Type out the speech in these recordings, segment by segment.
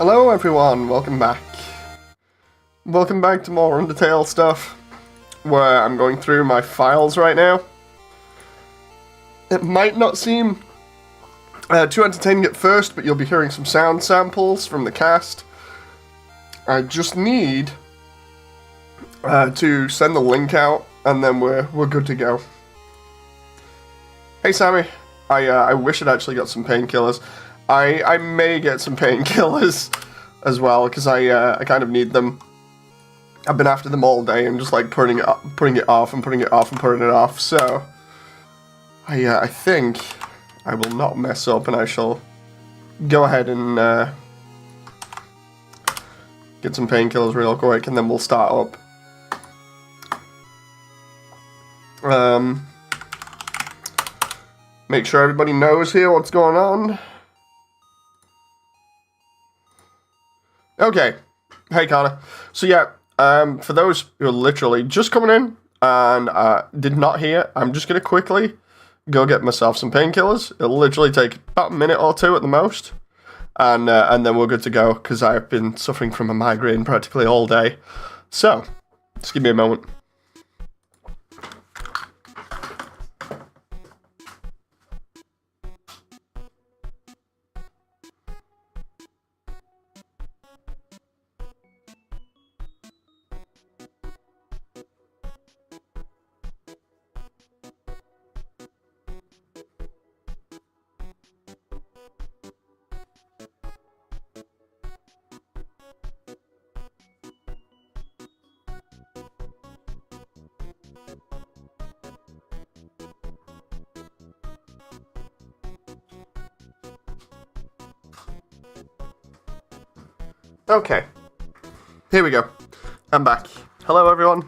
Hello everyone, welcome back. Welcome back to more Undertale stuff, where I'm going through my files right now. It might not seem too entertaining at first, but you'll be hearing some sound samples from the cast. I just need to send the link out, and then we're good to go. Hey Sammy, I wish I'd actually got some painkillers. I may get some painkillers as well, because I kind of need them. I've been after them all day and just like putting it off and putting it off and putting it off, so I think I will not mess up, and I shall go ahead and get some painkillers real quick, and then we'll start up. Make sure everybody knows here what's going on. Okay. Hey, Connor. So yeah, for those who are literally just coming in and did not hear, I'm just going to quickly go get myself some painkillers. It'll literally take about a minute or two at the most. And then we're good to go, because I've been suffering from a migraine practically all day. So, just give me a moment. Okay, here we go. I'm back. Hello everyone.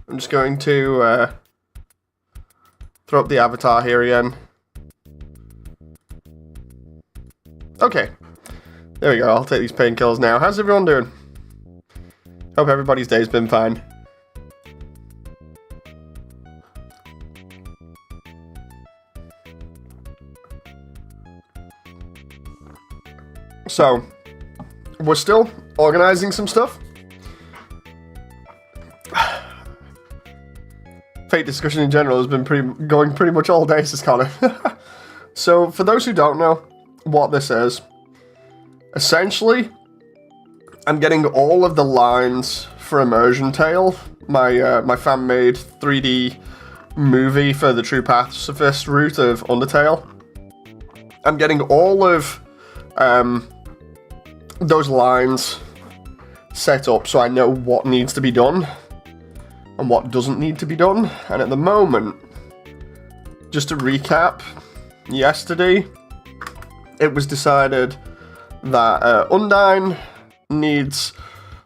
I'm just going to throw up the avatar here again. Okay, there we go. I'll take these painkillers now. How's everyone doing? Hope everybody's day's been fine. So, we're still organizing some stuff. Fate discussion in general has been going pretty much all day, says Connor. So, for those who don't know what this is, essentially, I'm getting all of the lines for Immersiontale, my fan-made 3D movie for the True Pacifist route of Undertale. I'm getting all of those lines set up so I know what needs to be done and what doesn't need to be done. And at the moment, just to recap, yesterday it was decided that Undyne needs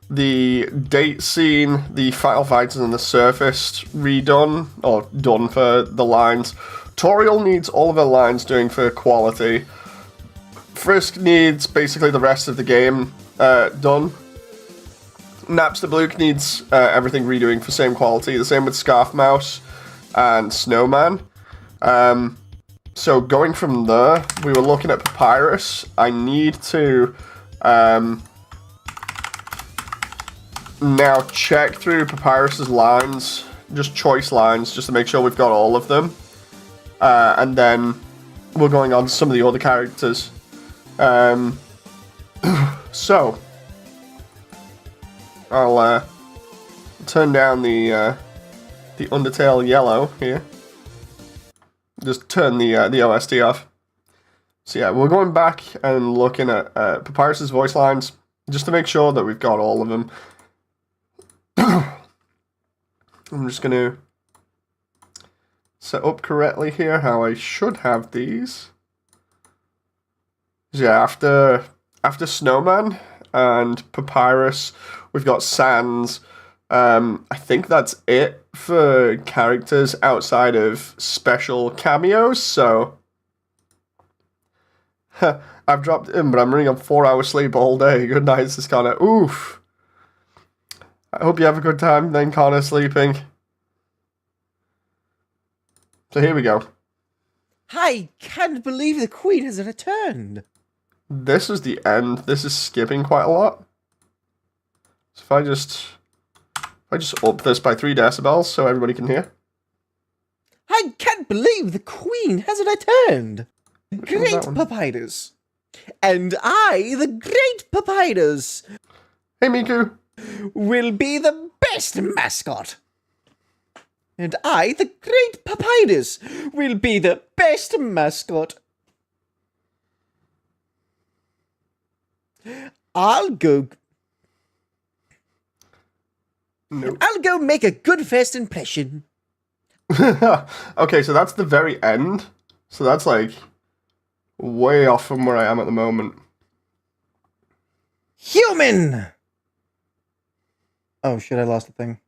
the date scene, the final fighters and the surface redone, or done for the lines. Toriel needs all of her lines doing for quality. Frisk needs basically the rest of the game done. Napster Bluke needs everything redoing for same quality. The same with Scarf Mouse and Snowman. So going from there, we were looking at Papyrus. I need to now check through Papyrus's lines, just choice lines, just to make sure we've got all of them. And then we're going on to some of the other characters. So I'll turn down the Undertale yellow here. Just turn the OST off. So yeah, we're going back and looking at Papyrus's voice lines just to make sure that we've got all of them. I'm just gonna set up correctly here how I should have these. Yeah, after Snowman and Papyrus, we've got Sans. I think that's it for characters outside of special cameos, so I've dropped in, but I'm running on 4 hours sleep all day. Good night, says Connor. Oof. I hope you have a good time then, Connor, sleeping. So here we go. I can't believe the Queen has returned. This is the end. This is skipping quite a lot. So if I just up this by 3 decibels so everybody can hear. I can't believe the Queen has returned. Which one's Great that one? Papyrus. And I, the Great Papyrus, Hey, Miku. will be the best mascot. And I, the Great Papyrus, will be the best mascot. I'll go Nope. make a good first impression. Okay, so that's the very end. So that's like way off from where I am at the moment. Human! Oh shit, I lost the thing.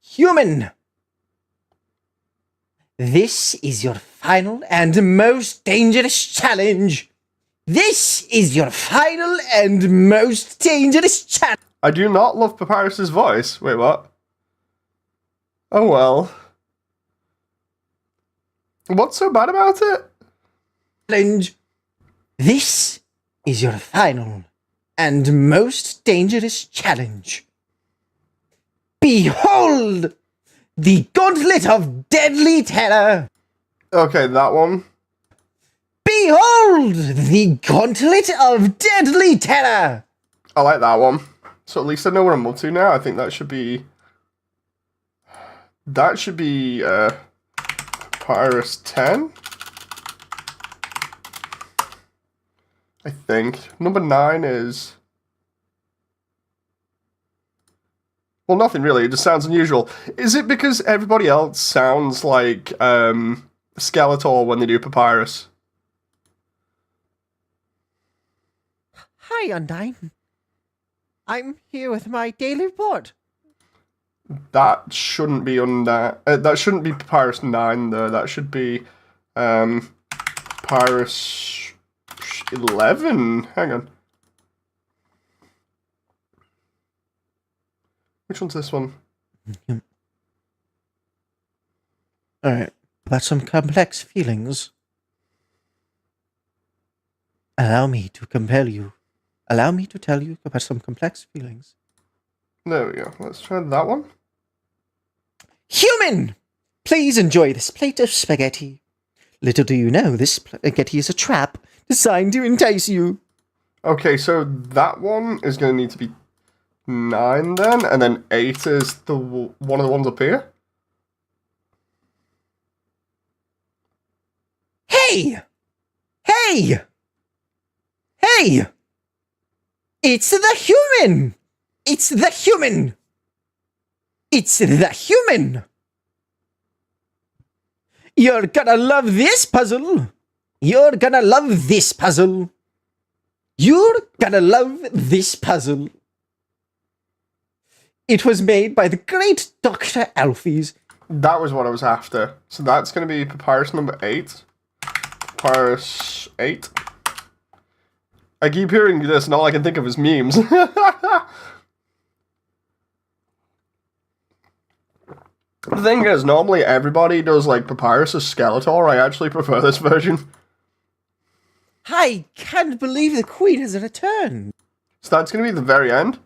Human! This is your final and most dangerous challenge. This is your final and most dangerous challenge. I do not love Papyrus's voice. Wait, what? Oh well. What's so bad about it? This is your final and most dangerous challenge. Behold the Gauntlet of Deadly Terror. Okay, that one. Behold the Gauntlet of Deadly Terror. I like that one. So at least I know what I'm up to now. I think that should be... That should be Papyrus 10. I think. Number 9 is... Well, nothing really. It just sounds unusual. Is it because everybody else sounds like Skeletor when they do Papyrus? Hi, Undyne. I'm here with my daily report. That shouldn't be that shouldn't be Papyrus 9 though. That should be Papyrus 11. Hang on. Which one's this one? Alright, about some complex feelings. Allow me to compel you. Allow me to tell you about some complex feelings. There we go. Let's try that one. Human! Please enjoy this plate of spaghetti. Little do you know, this spaghetti is a trap designed to entice you. Okay, so that one is going to need to be 9 then, and then 8 is the one of the ones up here. Hey! Hey! Hey! It's the human! It's the human! It's the human! You're gonna love this puzzle! You're gonna love this puzzle! You're gonna love this puzzle! It was made by the great Dr. Alphys. That was what I was after. So that's going to be Papyrus number 8. Papyrus 8. I keep hearing this and all I can think of is memes. The thing is, normally everybody does like Papyrus as Skeletor. I actually prefer this version. I can't believe the Queen has returned. So that's going to be the very end.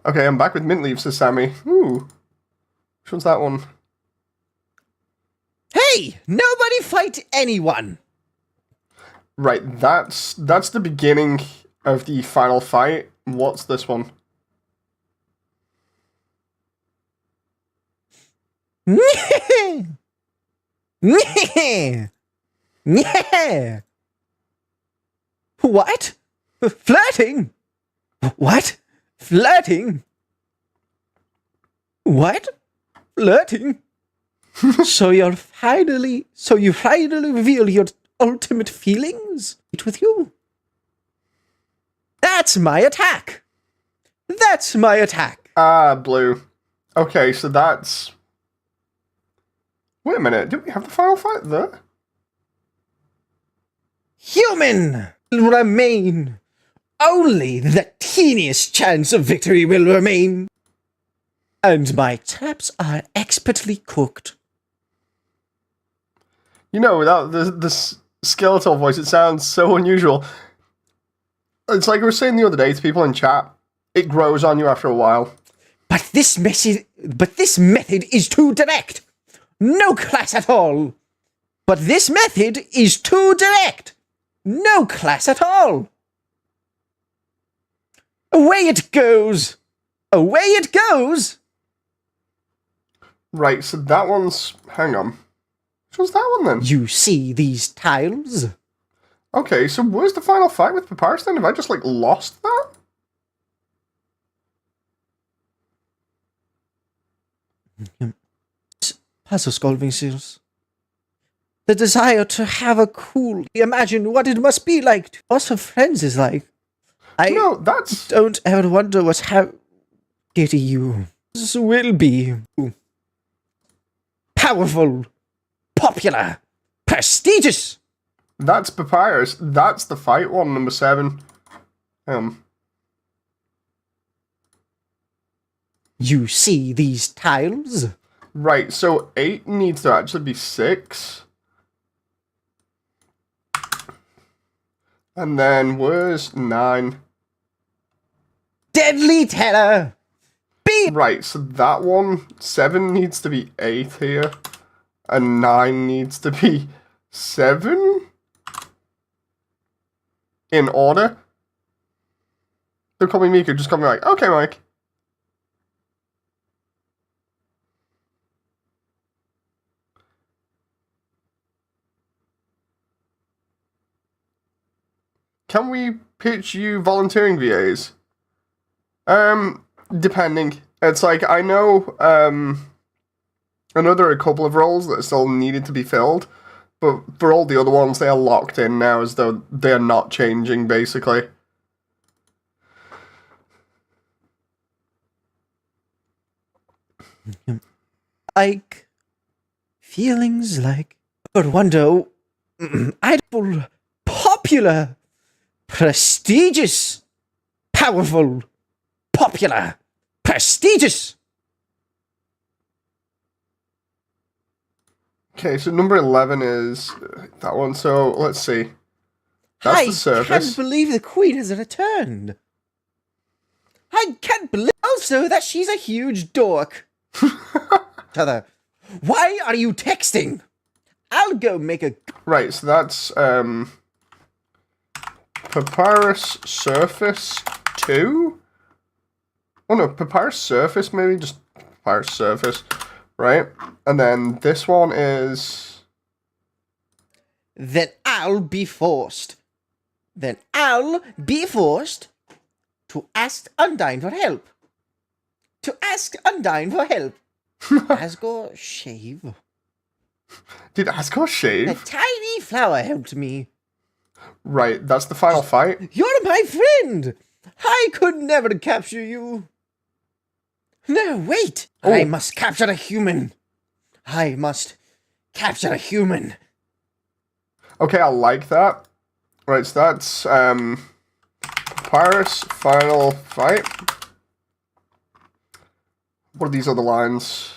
Okay, I'm back with mint leaves, says Sammy. Ooh. Which one's that one? Hey! Nobody fight anyone! Right, that's the beginning of the final fight. What's this one? What? Flirting? What? Flirting? What? Flirting? So you finally reveal your ultimate feelings with you? That's my attack! That's my attack! Ah, blue. Okay, so that's... Wait a minute, did we have the final fight there? Human will remain. Only the teeniest chance of victory will remain. And my traps are expertly cooked. You know, without the skeletal voice. It sounds so unusual. It's like we were saying the other day to people in chat. It grows on you after a while. But this method is too direct. No class at all. But this method is too direct. No class at all. Away it goes. Away it goes. Right, so that one's... Hang on. Which one's that one then? You see these tiles? Okay, so where's the final fight with Papyrus then? Have I just, like, lost that? Puzzle solving skills. The desire to have a cool... Imagine what it must be like to us of friends is like. No, that's... Don't ever wonder what how giddy you will be. Powerful, popular, prestigious. That's Papyrus. That's the fight one, number 7. You see these tiles? Right, so 8 needs to actually be 6. And then where's 9? Deadly terror. Right, so that one, 7 needs to be 8 here. And 9 needs to be 7? In order? Don't call me Miku, just call me Mike. Okay, Mike. Can we pitch you volunteering VAs? Depending. It's like, I know, I know there are a couple of roles that still needed to be filled, but for all the other ones, they are locked in now as though they're not changing, basically. Like, feelings like, but wonder, idol, popular, prestigious, powerful, popular, prestigious. Okay, so number 11 is that one, so let's see. That's the surface. I can't believe the queen has returned. I can't believe also that she's a huge dork. Other. Why are you texting? I'll go make a... Right, so that's Papyrus Surface 2? Oh no, Papyrus Surface maybe? Just Papyrus Surface, right? And then this one is... Then I'll be forced. Then I'll be forced to ask Undyne for help. To ask Undyne for help. Asgore shave. Did Asgore shave? A tiny flower helped me. Right, that's the final fight. You're my friend. I could never capture you. No, wait. Oh. I must capture a human. I must capture a human. Okay, I like that. Right, so that's Papyrus final fight. What are these other lines?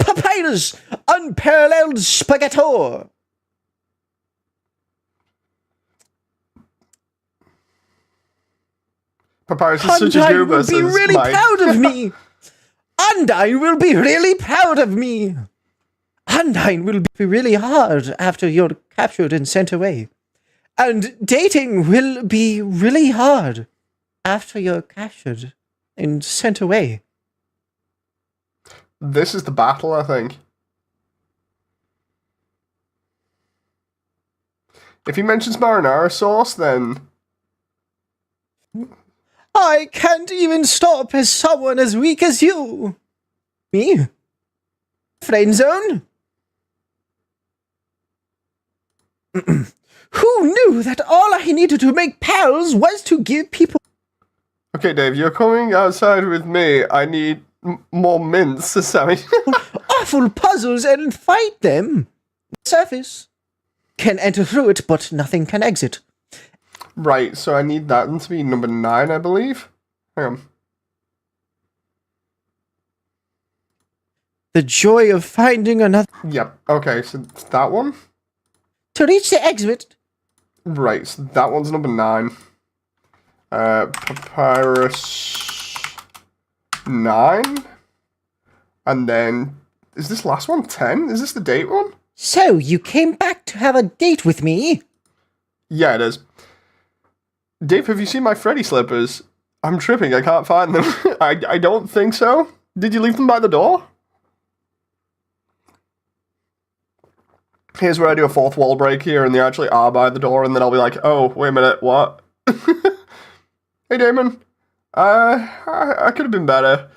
Papyrus, unparalleled spaghettor. Papyrus is such a Undyne goober, will be says really Mike. proud of me. Undyne will be really proud of me. Undyne will be really hard after you're captured and sent away. And dating will be really hard after you're captured and sent away. This is the battle, I think. If he mentions marinara sauce, then... I can't even stop as someone as weak as you. Me? Friend zone? Who knew that all I needed to make pals was to give people... Okay, Dave, you're coming outside with me. I need more mints, Sammy. awful puzzles and fight them. Surface can enter through it, but nothing can exit. Right, so I need that one to be number 9, I believe. Hang on. The joy of finding another... Yep, okay, so it's that one. To reach the exit, Right, so that one's number 9. Papyrus 9. And then, is this last one 10? Is this the date one? So, you came back to have a date with me? Yeah, it is. Dave, have you seen my Freddy slippers? I'm tripping, I can't find them. I don't think so. Did you leave them by the door? Here's where I do a fourth wall break here, and they actually are by the door, and then I'll be like, oh, wait a minute, what? Hey, Damon. I could have been better.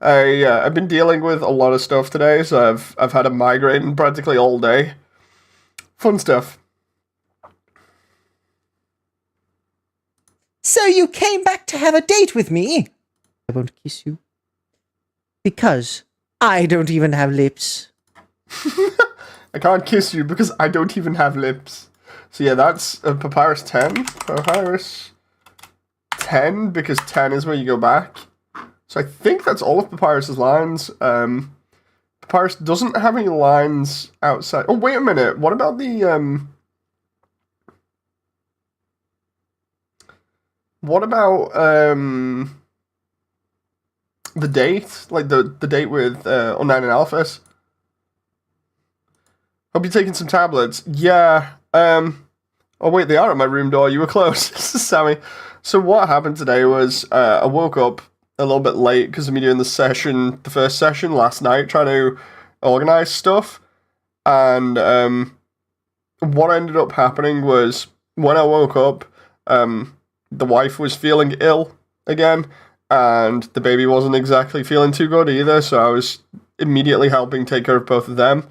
I've been dealing with a lot of stuff today, so I've had a migraine practically all day. Fun stuff. So you came back to have a date with me? I won't kiss you. Because I don't even have lips. I can't kiss you because I don't even have lips. So yeah, that's Papyrus 10. Papyrus 10, because 10 is where you go back. So I think that's all of Papyrus's lines. Papyrus doesn't have any lines outside. Oh, wait a minute. What about the, what about, the date? Like, the date with, Undyne and Alphys? Hope you're taking some tablets. Yeah, oh wait, they are at my room door. You were close. Sammy. So what happened today was, I woke up a little bit late because of me doing the first session last night, trying to organize stuff. And what ended up happening was, when I woke up, the wife was feeling ill again, and the baby wasn't exactly feeling too good either, so I was immediately helping take care of both of them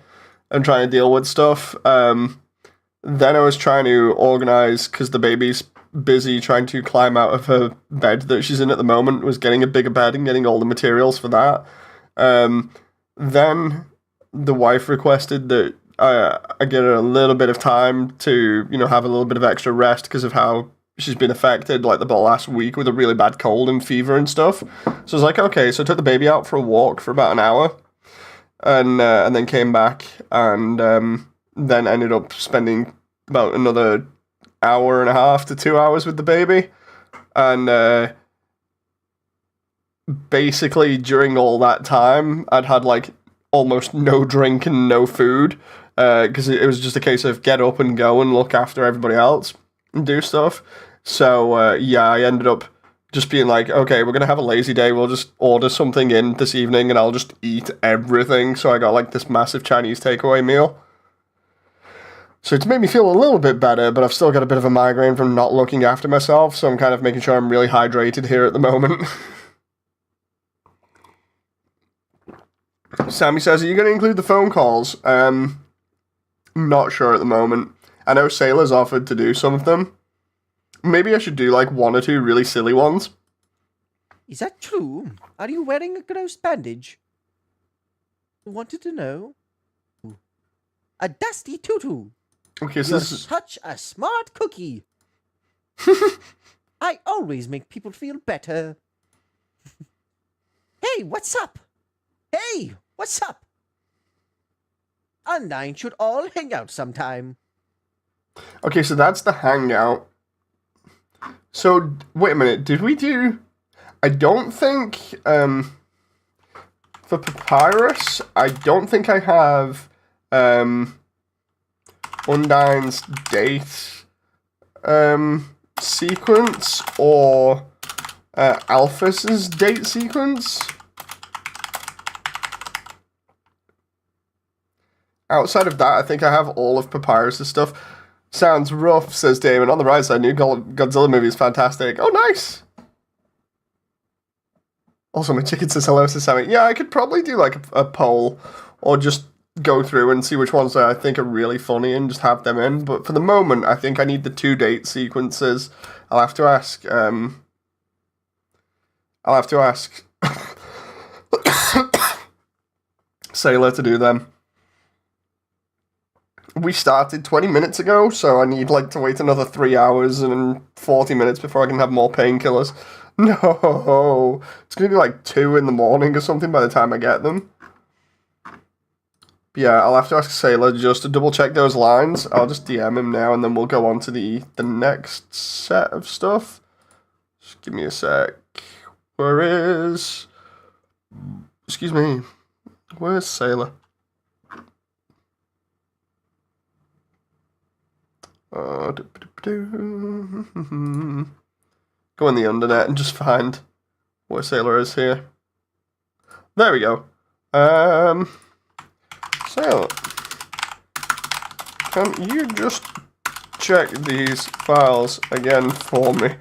and trying to deal with stuff. Then I was trying to organize, because the baby's busy trying to climb out of her bed that she's in at the moment, was getting a bigger bed and getting all the materials for that. Then the wife requested that I get a little bit of time to, have a little bit of extra rest because of how she's been affected, like, the last week with a really bad cold and fever and stuff. So I was like, okay, so I took the baby out for a walk for about an hour, and then came back, and then ended up spending about another hour and a half to 2 hours with the baby. And basically during all that time, I'd had like almost no drink and no food, because it was just a case of get up and go and look after everybody else and do stuff. So yeah, I ended up just being like, okay, we're gonna have a lazy day, we'll just order something in this evening and I'll just eat everything. So I got like this massive Chinese takeaway meal. So it's made me feel a little bit better, but I've still got a bit of a migraine from not looking after myself, so I'm kind of making sure I'm really hydrated here at the moment. Sammy says, are you going to include the phone calls? Not sure at the moment. I know Sailor's offered to do some of them. Maybe I should do like 1 or 2 really silly ones. Is that true? Are you wearing a gross bandage? Wanted to know. A dusty tutu. Okay, so You're this is... such a smart cookie. I always make people feel better. Hey, what's up? Hey, what's up? Undyne should all hang out sometime. Okay, so that's the hangout. So, wait a minute, did we do... I don't think, for Papyrus, I don't think I have, Undyne's date, sequence, or, Alphys's date sequence. Outside of that, I think I have all of Papyrus's stuff. Sounds rough, says Damon. On the right side, new Godzilla movie is fantastic. Oh, nice! Also, my chicken says hello, says Sammy. Yeah, I could probably do like a poll, or just go through and see which ones I think are really funny and just have them in. But for the moment, I think I need the 2 date sequences. I'll have to ask, Sailor to do them. We started 20 minutes ago, so I need like to wait another 3 hours and 40 minutes before I can have more painkillers. No, it's gonna be like 2 in the morning or something by the time I get them. But yeah, I'll have to ask Sailor just to double check those lines. I'll just DM him now, and then we'll go on to the next set of stuff. Just give me a sec. Where is... Excuse me. Where's Sailor? Go in the undernet and just find where Sailor is here. There we go. Sailor, can you just check these files again for me?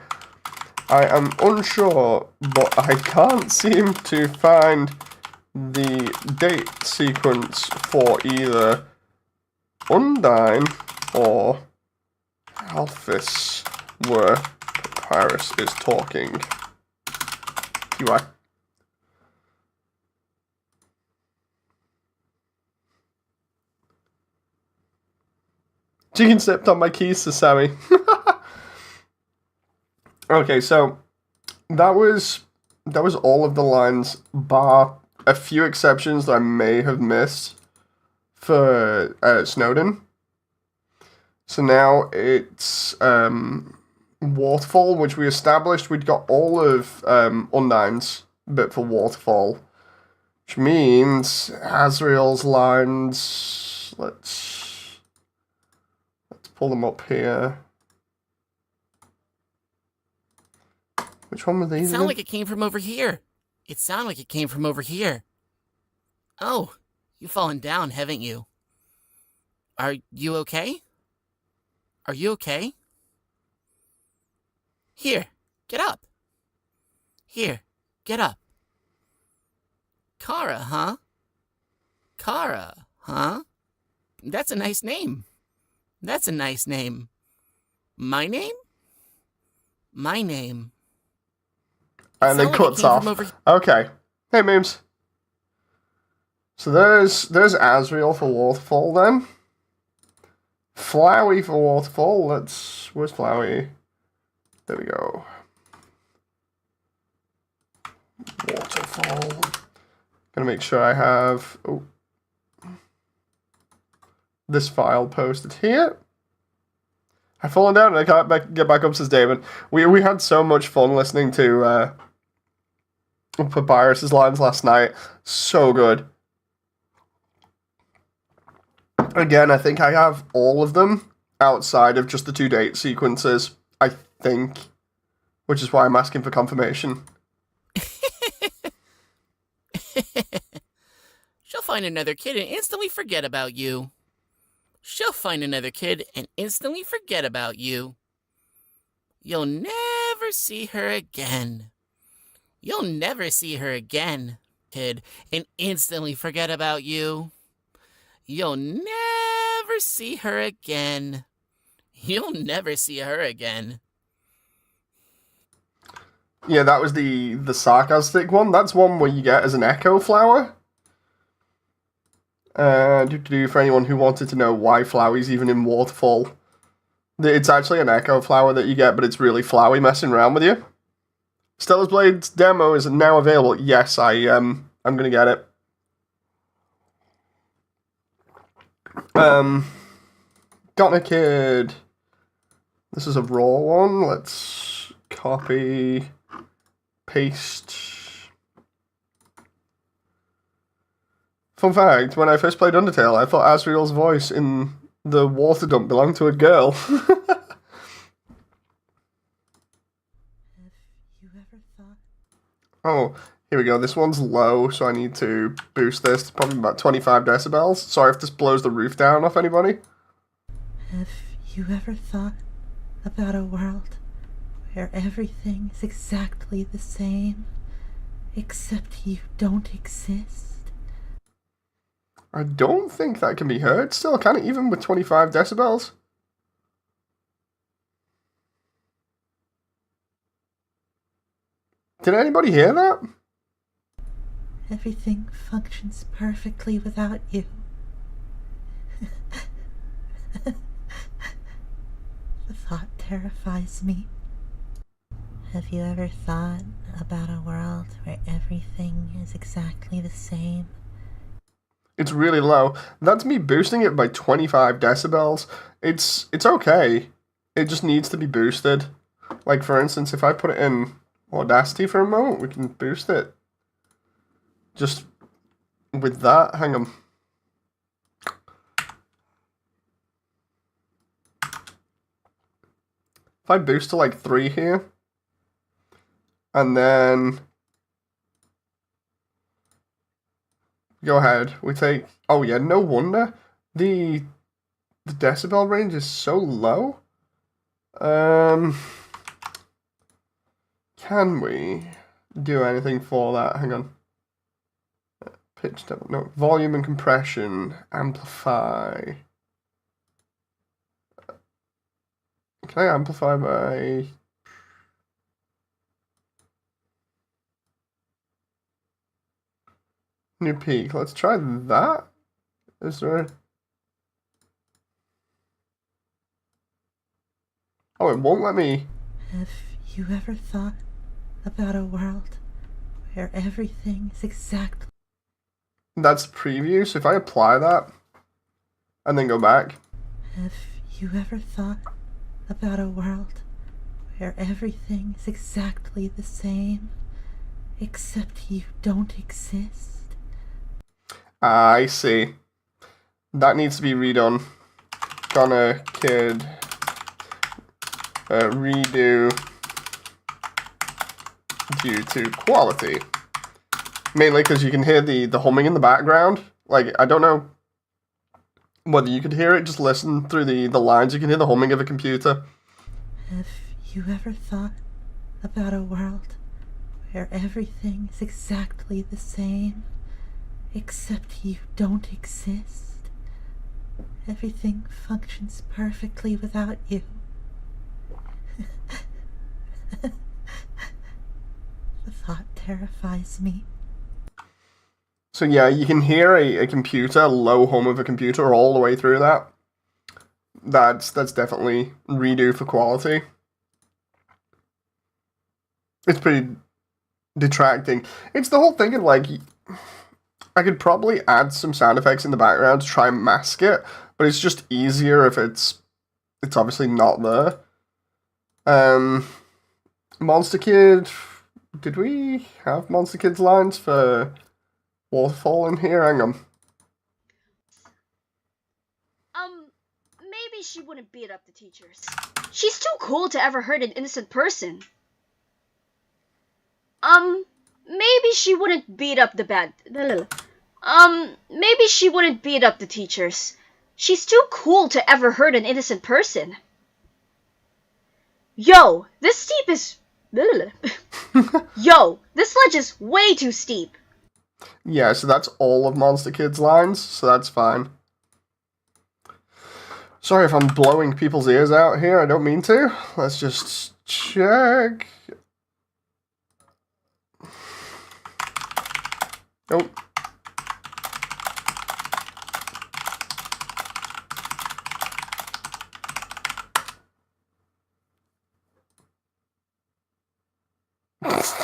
I am unsure, but I can't seem to find the date sequence for either Undine or Alphys, where Papyrus is talking. UI. Chicken stepped on my keys to Sammy. Okay, so that was all of the lines, bar a few exceptions that I may have missed for Snowden. So now it's Waterfall, which we established. We'd got all of Undine's bit for Waterfall, which means Azrael's lines. Let's pull them up here. Which one were these? It sounded like it came from over here. It sounded like it came from over here. Oh, you've fallen down, haven't you? Are you okay? Are you okay? Here, get up. Here, get up. Kara, huh? Kara, huh? That's a nice name. That's a nice name. My name? My name. And then cuts off. Okay. Hey, memes. So there's Azrael for Waterfall then. Flowey for Waterfall. Where's Flowey? There we go. Waterfall. Gonna make sure I have this file posted here. I've fallen down and I can't get back up, says David. We had so much fun listening to Papyrus's lines last night. So good. Again, I think I have all of them outside of just the 2 date sequences, I think. Which is why I'm asking for confirmation. She'll find another kid and instantly forget about you. She'll find another kid and instantly forget about you. You'll never see her again. You'll never see her again, kid, and instantly forget about you. You'll never see her again. You'll never see her again. Yeah, that was the sarcastic one. That's one where you get as an echo flower. For anyone who wanted to know why Flowey's even in Waterfall, it's actually an echo flower that you get, but it's really Flowey messing around with you. Stella's Blade's demo is now available. Yes, I'm gonna get it. Got a kid. This is a raw one. Let's copy, paste. Fun fact, when I first played Undertale, I thought Azrael's voice in the water dump belonged to a girl. Have you ever thought? Oh, here we go. This one's low, so I need to boost this to probably about 25 decibels. Sorry if this blows the roof down off anybody. Have you ever thought about a world where everything is exactly the same, except you don't exist? I don't think that can be heard still, can it? Even with 25 decibels? Did anybody hear that? Everything functions perfectly without you. The thought terrifies me. Have you ever thought about a world where everything is exactly the same? It's really low. That's me boosting it by 25 decibels. It's okay. It just needs to be boosted. Like, for instance, if I put it in Audacity for a moment, we can boost it. Just with that, hang on. If I boost to like 3 here, and then go ahead, we take, oh yeah, no wonder the decibel range is so low. Can we do anything for that? Hang on. Pitch double, no, volume and compression, amplify. Can I amplify by... New peak. Let's try that. Is there... Oh, it won't let me... Have you ever thought about a world where everything is exactly... That's preview, so if I apply that, and then go back... Have you ever thought about a world where everything is exactly the same, except you don't exist? I see. That needs to be redone. Gonna kid redo due to quality. Mainly because you can hear the humming in the background. Like, I don't know whether you could hear it, just listen through the lines. You can hear the humming of a computer. Have you ever thought about a world where everything is exactly the same, except you don't exist? Everything functions perfectly without you. The thought terrifies me. So yeah, you can hear a computer, low hum of a computer all the way through that. That's definitely redo for quality. It's pretty detracting. It's the whole thing of like, I could probably add some sound effects in the background to try and mask it, but it's just easier if it's obviously not there. Monster Kid, did we have Monster Kid's lines for Waterfall in here? Hang on. Maybe she wouldn't beat up the teachers. She's too cool to ever hurt an innocent person. Maybe she wouldn't beat up the maybe she wouldn't beat up the teachers. She's too cool to ever hurt an innocent person. Yo, this steep is... Yo, this ledge is way too steep. Yeah, so that's all of Monster Kid's lines, so that's fine. Sorry if I'm blowing people's ears out here, I don't mean to. Let's just check. Nope.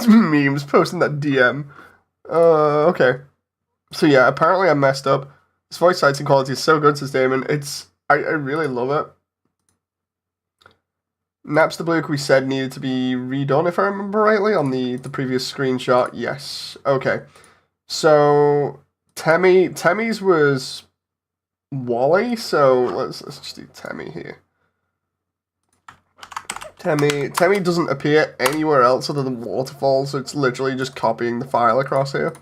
Memes posting that DM. Okay. So yeah, apparently I messed up. This voice acting quality is so good, says Damon. I really love it. Naps the Bloke we said needed to be redone, if I remember rightly, on the previous screenshot. Yes. Okay. So Temmie's was Wally, so let's just do Temmie here. Temmie doesn't appear anywhere else other than Waterfall, so it's literally just copying the file across here.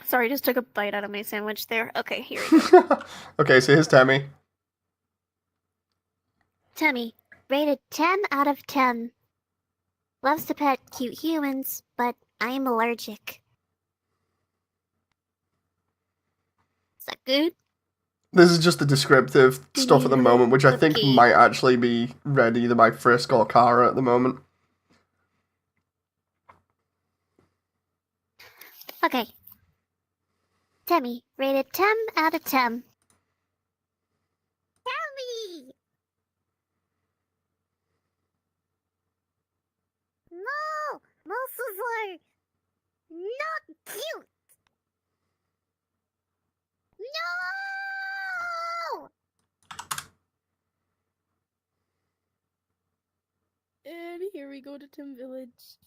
Sorry, just took a bite out of my sandwich there. Okay, here we go. Okay, so here's Temmie. Temmie, rated 10 out of 10. Loves to pet cute humans, but I am allergic. Is that good? This is just the descriptive stuff at the moment, which I think Okay. might actually be read either by Frisk or Kara at the moment. Okay. Temmie, rated 10 out of 10. Temmie! are not cute. No! And here we go to Tim Village.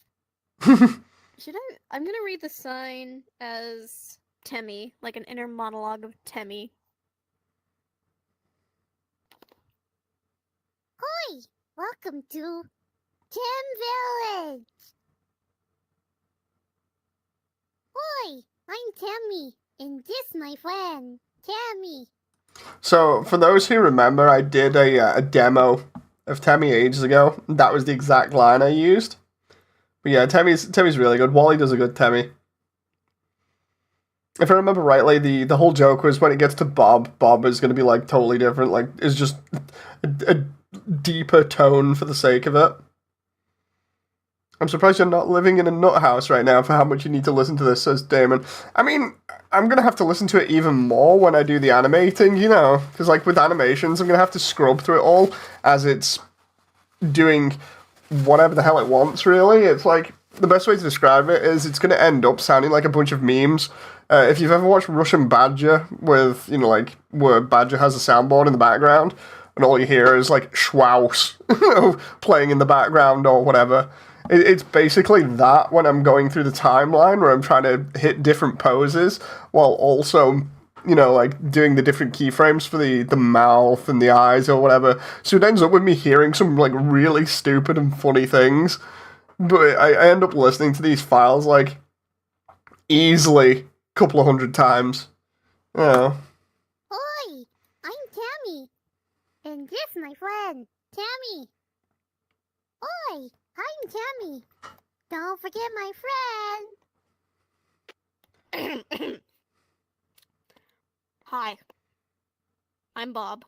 I'm gonna read the sign as Temmie, like an inner monologue of Temmie. Hoi! Welcome to Tim Village. Hoi! I'm Temmie, and this my friend, Temmie. So, for those who remember, I did a demo of Temmie ages ago. That was the exact line I used. But yeah, Temmie's really good. Wally does a good Temmie. If I remember rightly, the whole joke was when it gets to Bob, Bob is going to be like totally different. Like, it's just a deeper tone for the sake of it. I'm surprised you're not living in a nut house right now for how much you need to listen to this, says Damon. I mean, I'm going to have to listen to it even more when I do the animating, you know? Because, like, with animations, I'm going to have to scrub through it all as it's doing whatever the hell it wants, really. It's like, the best way to describe it is it's going to end up sounding like a bunch of memes. If you've ever watched Russian Badger with, you know, like, where Badger has a soundboard in the background, and all you hear is, like, Schwaus playing in the background or whatever. It's basically that when I'm going through the timeline where I'm trying to hit different poses while also, you know, like, doing the different keyframes for the mouth and the eyes or whatever. So it ends up with me hearing some, like, really stupid and funny things. But I end up listening to these files, like, easily a couple of 100 times. Yeah. Hoi! I'm Temmie, and this my friend, Temmie. Hoi! I'm Temmie. Don't forget my friend. Hi. I'm Bob.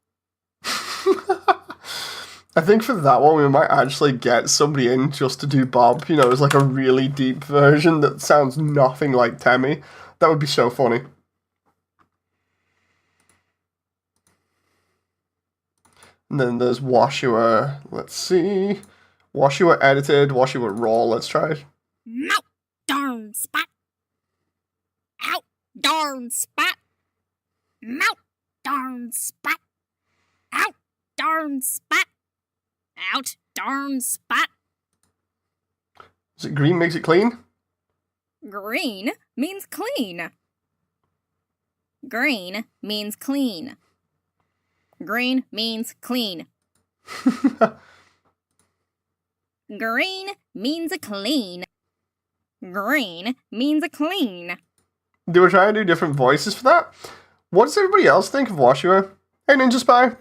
I think for that one, we might actually get somebody in just to do Bob, you know, as like a really deep version that sounds nothing like Temmie. That would be so funny. And then there's Washua. Let's see. Washua edited, Washua raw. Let's try it. Out, darn spot. Out, darn spot. Out, darn spot. Out, darn spot. Out, darn spot. Is it green makes it clean? Green means clean. Green means clean. Green means clean. Green means a clean. Green means a clean. They were trying to do different voices for that. What does everybody else think of Washua? Hey, Ninja Spy.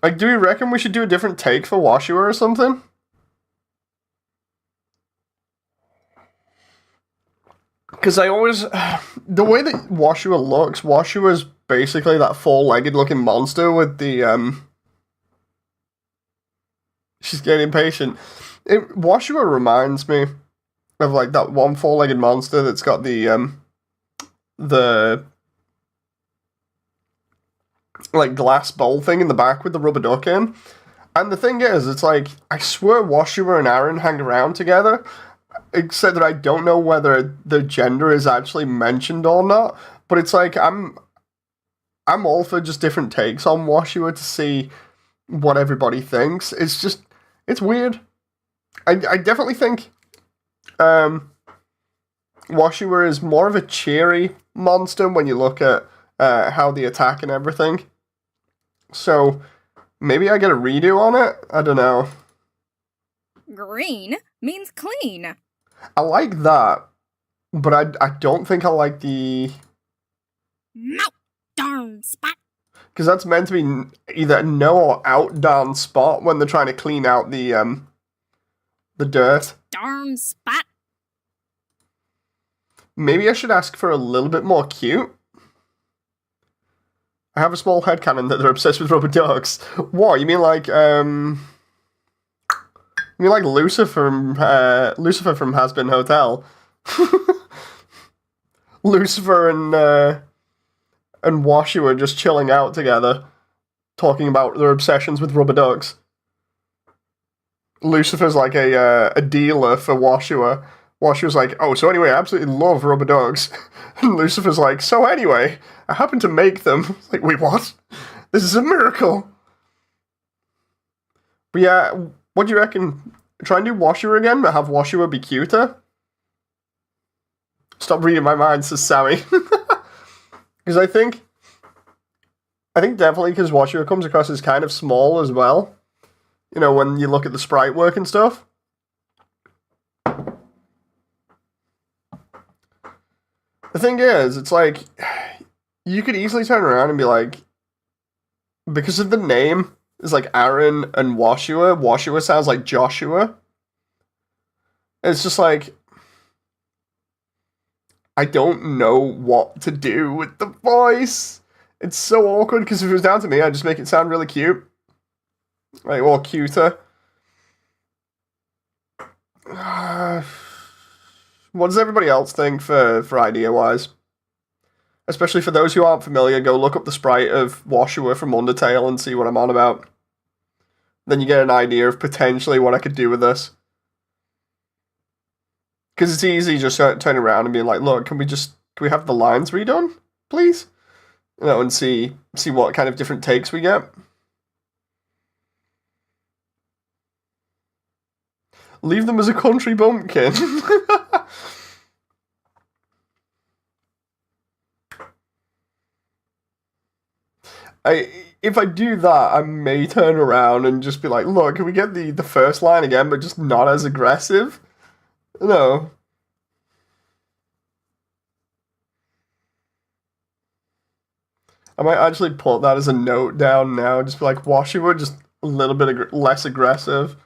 Like, do we reckon we should do a different take for Washua or something? Because I always... the way that Washua looks, Washua is basically that four-legged looking monster with the, She's getting impatient. Washua reminds me of, like, that one four-legged monster that's got the like, glass bowl thing in the back with the rubber duck in. And the thing is, it's like, I swear Washua and Aaron hang around together, except that I don't know whether the gender is actually mentioned or not, but it's like, I'm all for just different takes on Washua to see what everybody thinks. It's just, it's weird. I definitely think Washua is more of a cheery monster when you look at how they attack and everything. So, maybe I get a redo on it? I don't know. Green means clean. I like that, but I don't think I like the... Out, darn spot. Because that's meant to be either no or out darn spot when they're trying to clean out the dirt. Darn spot. Maybe I should ask for a little bit more cute. I have a small headcanon that they're obsessed with rubber ducks. What, you mean like, Lucifer from Has Been Hotel? Lucifer and Washua just chilling out together, talking about their obsessions with rubber ducks. Lucifer's like a dealer for Washua. Washua's like, oh, so anyway, I absolutely love rubber dogs. And Lucifer's like, so anyway, I happen to make them. It's like, wait, what? This is a miracle. But yeah, what do you reckon? Try and do Washua again, but have Washua be cuter? Stop reading my mind, says Sammy. Because I think definitely because Washua comes across as kind of small as well. You know, when you look at the sprite work and stuff. The thing is, it's like, you could easily turn around and be like, because of the name, is like Aaron and Washua. Washua sounds like Joshua. It's just like, I don't know what to do with the voice. It's so awkward, because if it was down to me, I'd just make it sound really cute. Like, or cuter. What does everybody else think for idea-wise? Especially for those who aren't familiar, go look up the sprite of Washua from Undertale and see what I'm on about. Then you get an idea of potentially what I could do with this. Because it's easy just turning around and being like, look, can we have the lines redone, please? You know, and see what kind of different takes we get. Leave them as a country bumpkin. If I do that, I may turn around and just be like, look, can we get the first line again, but just not as aggressive? No. I might actually put that as a note down now. Just be like, Washua, just a little bit less aggressive.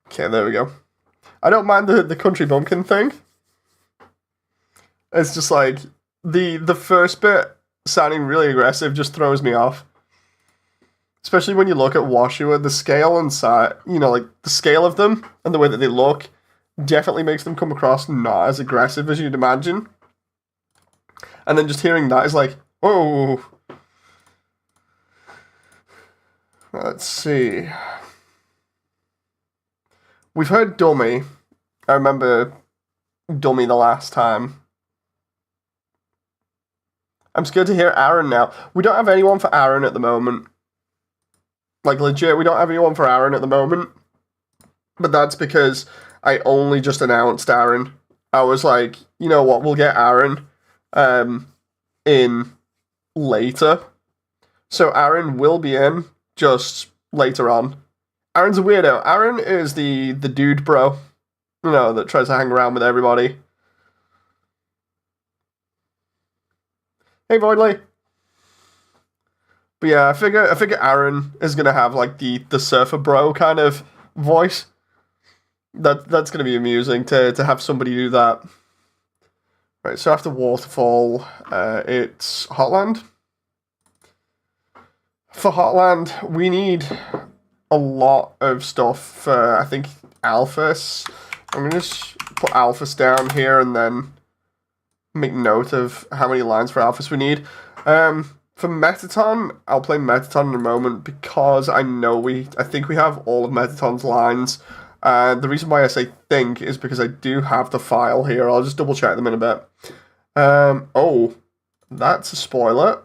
Okay, there we go. I don't mind the country bumpkin thing. It's just like, the first bit sounding really aggressive just throws me off. Especially when you look at Washua, the scale and size, you know, like the scale of them and the way that they look definitely makes them come across not as aggressive as you'd imagine. And then just hearing that is like, oh. Let's see. We've heard Dummy. I remember Dummy the last time. I'm scared to hear Aaron now. We don't have anyone for Aaron at the moment. Like, legit, we don't have anyone for Aaron at the moment. But that's because I only just announced Aaron. I was like, you know what, we'll get Aaron in later. So Aaron will be in just later on. Aaron's a weirdo. Aaron is the dude bro, you know, that tries to hang around with everybody. Hey, Voidley. But yeah, I figure Aaron is gonna have like the surfer bro kind of voice. That's gonna be amusing to have somebody do that. Right, so after Waterfall, it's Hotland. For Hotland, we need a lot of stuff for, I think, Alphys. I'm going to just put Alphys down here and then make note of how many lines for Alphys we need. For Metaton, I'll play Metaton in a moment because I think we have all of Metaton's lines. The reason why I say think is because I do have the file here. I'll just double check them in a bit. Oh, that's a spoiler.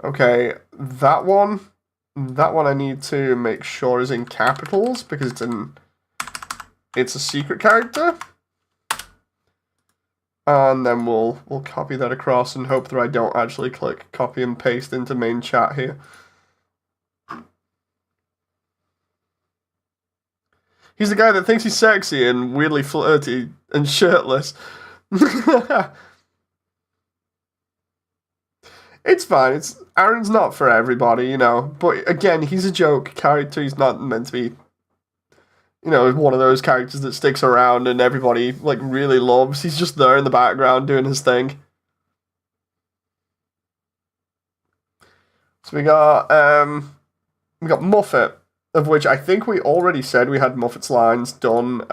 Okay, that one I need to make sure is in capitals because it's a secret character. And then we'll copy that across and hope that I don't actually click copy and paste into main chat here. He's the guy that thinks he's sexy and weirdly flirty and shirtless. It's fine. Aaron's not for everybody, you know. But again, he's a joke character. He's not meant to be, you know, one of those characters that sticks around and everybody like really loves. He's just there in the background doing his thing. So we got Muffet, of which I think we already said we had Muffet's lines done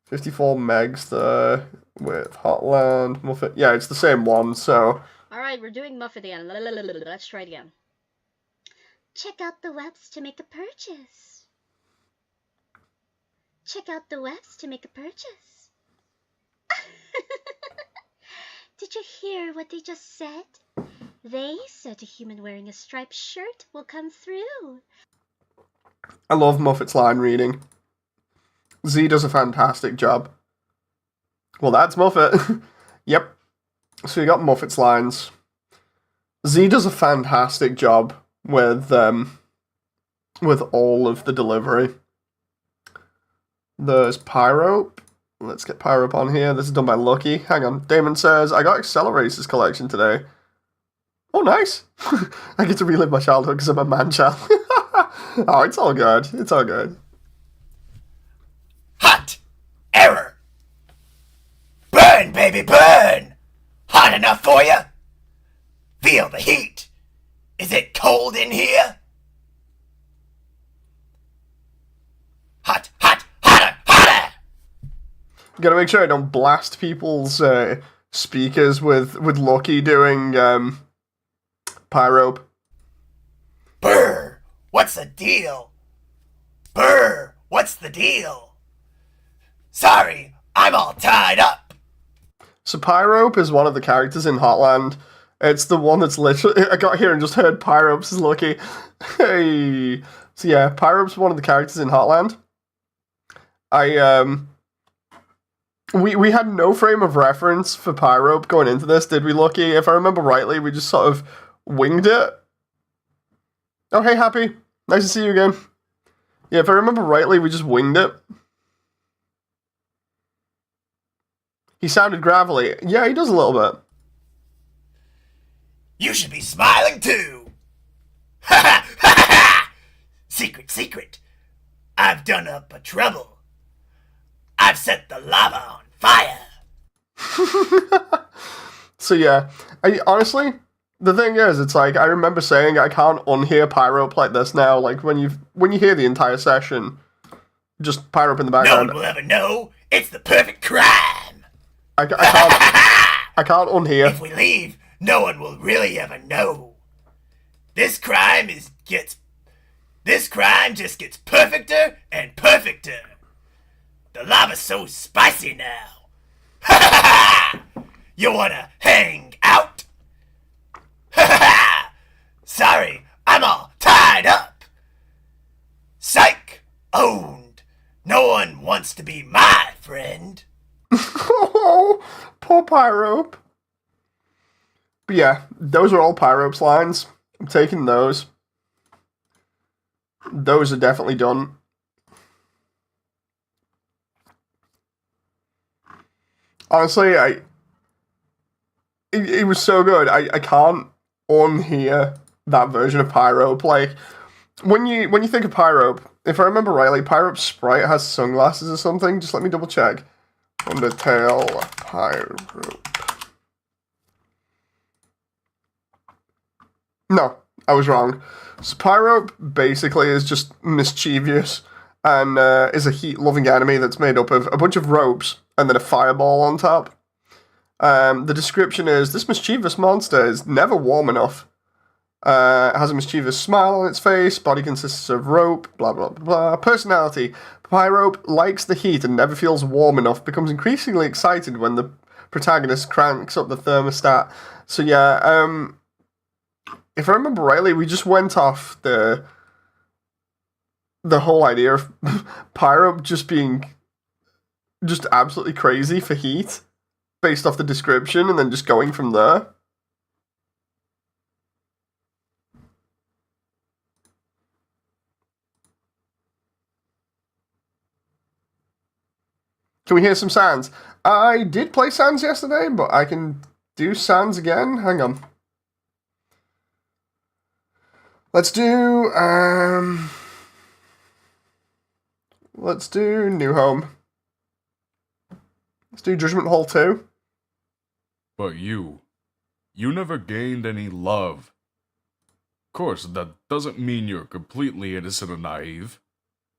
54 megs there with Hotland, Muffet. Yeah, it's the same one, so... Alright, we're doing Muffet again. Let's try it again. Check out the webs to make a purchase. Check out the webs to make a purchase. Did you hear what they just said? They said a human wearing a striped shirt will come through. I love Muffet's line reading. Z does a fantastic job. Well, that's Muffet. Yep. So you got Muffet's lines. Z does a fantastic job with all of the delivery. There's Pyrope. Let's get Pyrope on here. This is done by Lucky. Hang on. Damon says, I got Accelerator's collection today. Oh, nice. I get to relive my childhood because I'm a man-child. Oh, it's all good. It's all good. Hot! Error! Burn, baby, burn! Hot enough for you? Feel the heat. Is it cold in here? Hot, hot, hotter, hotter! Gotta make sure I don't blast people's speakers with Lucky doing Pyrope. Brr! What's the deal? Brr! What's the deal? Sorry, I'm all tied up. So Pyrope is one of the characters in Hotland. It's the one that's literally... I got here and just heard Pyrope is Lucky. Hey! So yeah, Pyrope's one of the characters in Hotland. We had no frame of reference for Pyrope going into this, did we, Lucky? If I remember rightly, we just sort of winged it. Oh, hey, Happy. Nice to see you again. Yeah, if I remember rightly, we just winged it. He sounded gravelly. Yeah, he does a little bit. You should be smiling too. Ha ha ha ha! Secret, secret. I've done up a trouble. I've set the lava on fire. So yeah, honestly, the thing is, it's like, I remember saying I can't unhear Pyrope like this now. Like, when you hear the entire session, just Pyrope in the No background. one will ever know. It's the perfect crime. I can't unhear. If we leave, no one will really ever know. This crime just gets perfecter and perfecter. The lava's so spicy now. Ha ha ha! You wanna hang out? Ha ha ha! Sorry, I'm all tied up. Psych! Owned. No one wants to be my friend. Oh, poor Pyrope. But yeah, those are all Pyrope's lines. I'm taking those. Those are definitely done. Honestly, it was so good. I can't unhear that version of Pyrope. Like, when you think of Pyrope, if I remember rightly, Pyrope's sprite has sunglasses or something. Just let me double check. Undertale Pyrope. No, I was wrong. So Pyrope basically is just mischievous and is a heat-loving enemy that's made up of a bunch of ropes and then a fireball on top. The description is, this mischievous monster is never warm enough. It has a mischievous smile on its face, body consists of rope, blah blah blah blah. Personality, Pyrope likes the heat and never feels warm enough, becomes increasingly excited when the protagonist cranks up the thermostat. So yeah, if I remember rightly, we just went off the whole idea of Pyrope just being just absolutely crazy for heat, based off the description, and then just going from there. Can we hear some sounds? I did play sounds yesterday, but I can do sounds again. Hang on. Let's do New Home. Let's do Judgment Hall 2. But you never gained any love. Of course, that doesn't mean you're completely innocent and naive.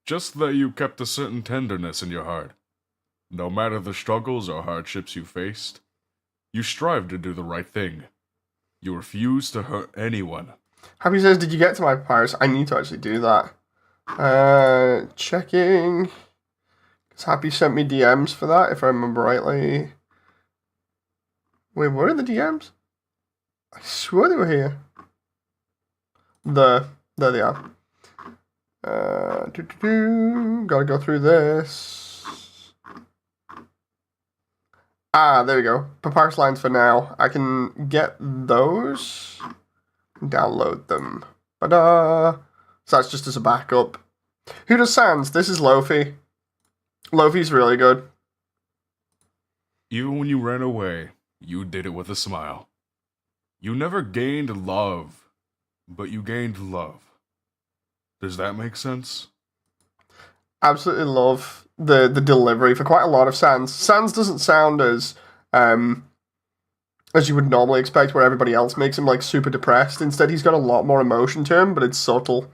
Just that you kept a certain tenderness in your heart. No matter the struggles or hardships you faced, you strive to do the right thing. You refuse to hurt anyone. Happy says, did you get to my papyrus? I need to actually do that. Checking. Because Happy sent me DMs for that, if I remember rightly. Wait, where are the DMs? I swear they were here. There they are. Gotta go through this. There we go. Papyrus lines for now. I can get those. Download them. So that's just as a backup. Who does Sans? This is Lofi. Lofi's really good. Even when you ran away, you did it with a smile. You never gained love, but you gained love. Does that make sense? Absolutely love the delivery for quite a lot of Sans. Sans doesn't sound as you would normally expect, where everybody else makes him like super depressed. Instead, he's got a lot more emotion to him, but it's subtle.